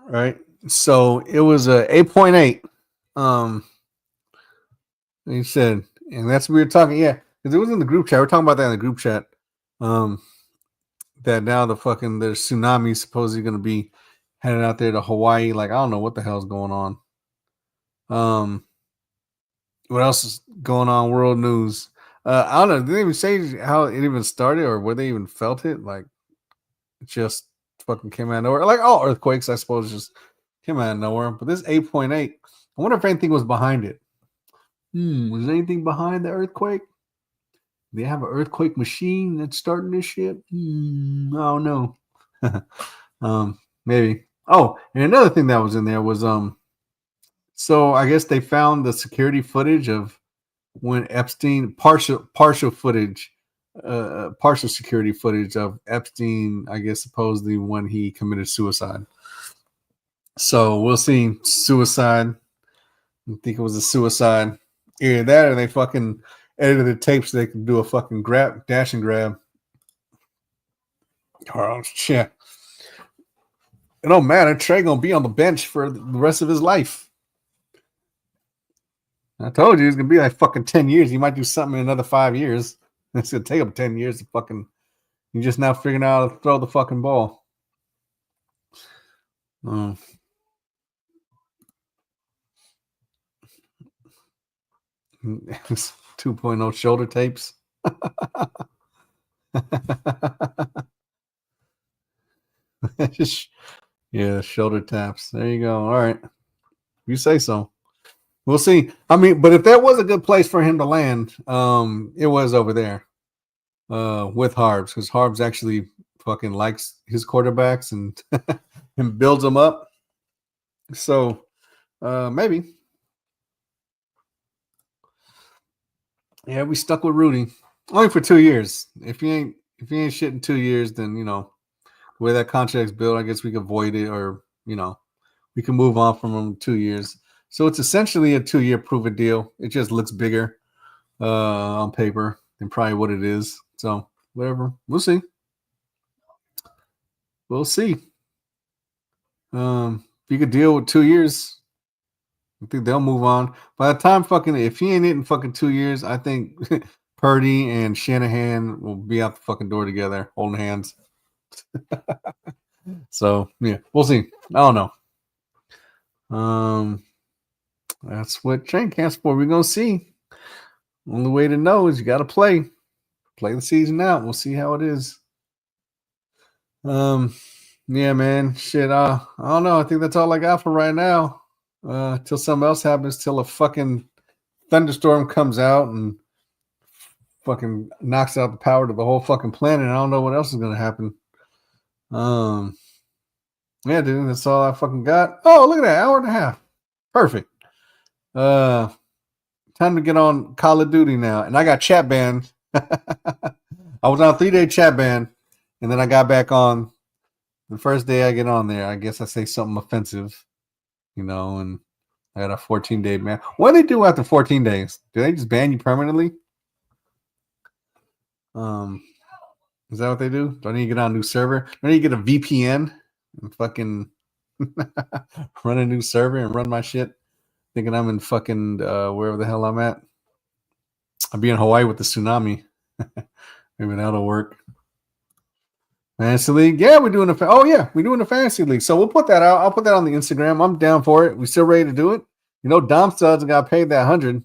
Right. So it was a 8.8. He said, and that's what we were talking, yeah, because it was in the group chat. We're talking about that in the group chat. That now the tsunami is supposedly gonna be headed out there to Hawaii. Like, I don't know what the hell's going on. What else is going on? World news. I don't know. Did they even say how it even started or where they even felt it? Like, it just fucking came out of nowhere. Like all earthquakes, I suppose, just came out of nowhere. But this 8.8, I wonder if anything was behind it. Was there anything behind the earthquake? They have an earthquake machine that's starting this shit. I don't know. Maybe. Oh, and another thing that was in there was so I guess they found the security footage of when Epstein partial footage, partial security footage of Epstein. I guess supposedly when he committed suicide. So we'll see suicide. I think it was a suicide. Either that or they fucking edited the tapes so they could do a fucking dash and grab. Oh shit. It don't matter. Trey gonna be on the bench for the rest of his life. I told you he's gonna be like fucking 10 years. He might do something in another 5 years. It's gonna take him 10 years to fucking. You just now figuring out how to throw the fucking ball. 2.0 shoulder tapes. Yeah, shoulder taps. There you go. All right. You say so. We'll see. I mean, but if that was a good place for him to land, it was over there with Harbs, because Harbs actually fucking likes his quarterbacks and and builds them up. So maybe. Yeah, we stuck with Rudy. Only for 2 years. If you ain't shit in 2 years, then the way that contract's built, I guess we can void it, or we can move on from him 2 years. So it's essentially a 2-year prove-it deal. It just looks bigger on paper than probably what it is. So whatever. We'll see. We'll see. If you could deal with 2 years, I think they'll move on. By the time if he ain't in fucking 2 years, I think Purdy and Shanahan will be out the fucking door together, holding hands. So yeah, we'll see. I don't know. That's what training camp's for. We're gonna see. Only way to know is you got to play the season out. We'll see how it is. Yeah, man. Shit. I don't know. I think that's all I got for right now. Till something else happens, till a fucking thunderstorm comes out and fucking knocks out the power to the whole fucking planet. I don't know what else is gonna happen. Yeah, dude, that's all I fucking got. Oh, look at that, hour and a half. Perfect. Time to get on Call of Duty now. And I got chat banned. I was on a 3-day chat ban, and then I got back on the first day I get on there. I guess I say something offensive, and I got a 14-day ban. What do they do after 14 days? Do they just ban you permanently? Is that what they do? Do I need to get on a new server? Do I need to get a VPN and fucking run a new server and run my shit? Thinking I'm in fucking wherever the hell I'm at. I'll be in Hawaii with the tsunami. Maybe that'll work. Fantasy League. Yeah, we're doing we're doing a Fantasy League. So we'll put that out. I'll put that on the Instagram. I'm down for it. We still ready to do it. Dom still hasn't got paid that 100.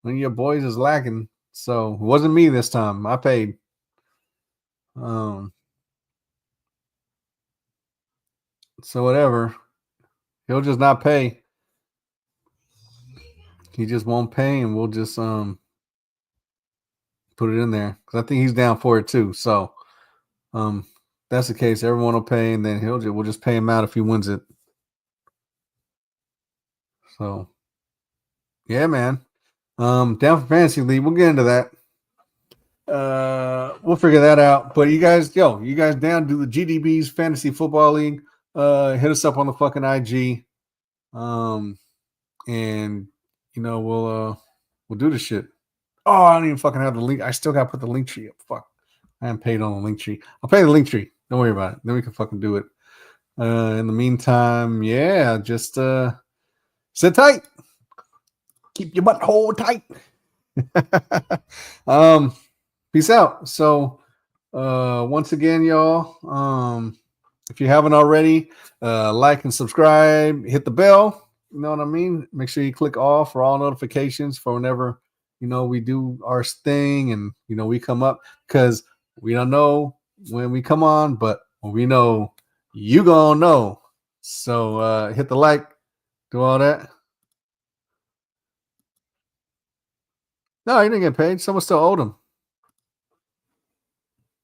One of your boys is lacking. So it wasn't me this time. I paid. So whatever. He'll just not pay. He just won't pay, and we'll just put it in there because I think he's down for it too. So that's the case. Everyone will pay, and then we'll just pay him out if he wins it. So yeah, man. Down for Fantasy League. We'll get into that. We'll figure that out. But you guys down to the GDBZ Fantasy Football League? Hit us up on the fucking IG. And we'll do the shit. Oh, I don't even fucking have the link. I still gotta put the link tree up. Fuck. I haven't paid on the link tree. I'll pay the link tree. Don't worry about it. Then we can fucking do it. In the meantime, yeah, just sit tight. Keep your butthole tight. Peace out. So once again, y'all, if you haven't already, like and subscribe, hit the bell. You know what I mean? Make sure you click all for all notifications for whenever we do our thing and we come up, because we don't know when we come on, but when we know, you gonna know. So hit the like, do all that. No, he didn't get paid. Someone still owed him.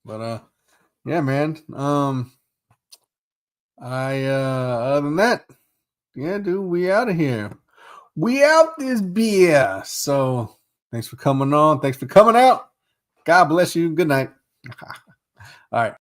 But yeah, man. Other than that, yeah, dude, we out of here. We out this beer. So thanks for coming on. Thanks for coming out. God bless you. Good night. All right.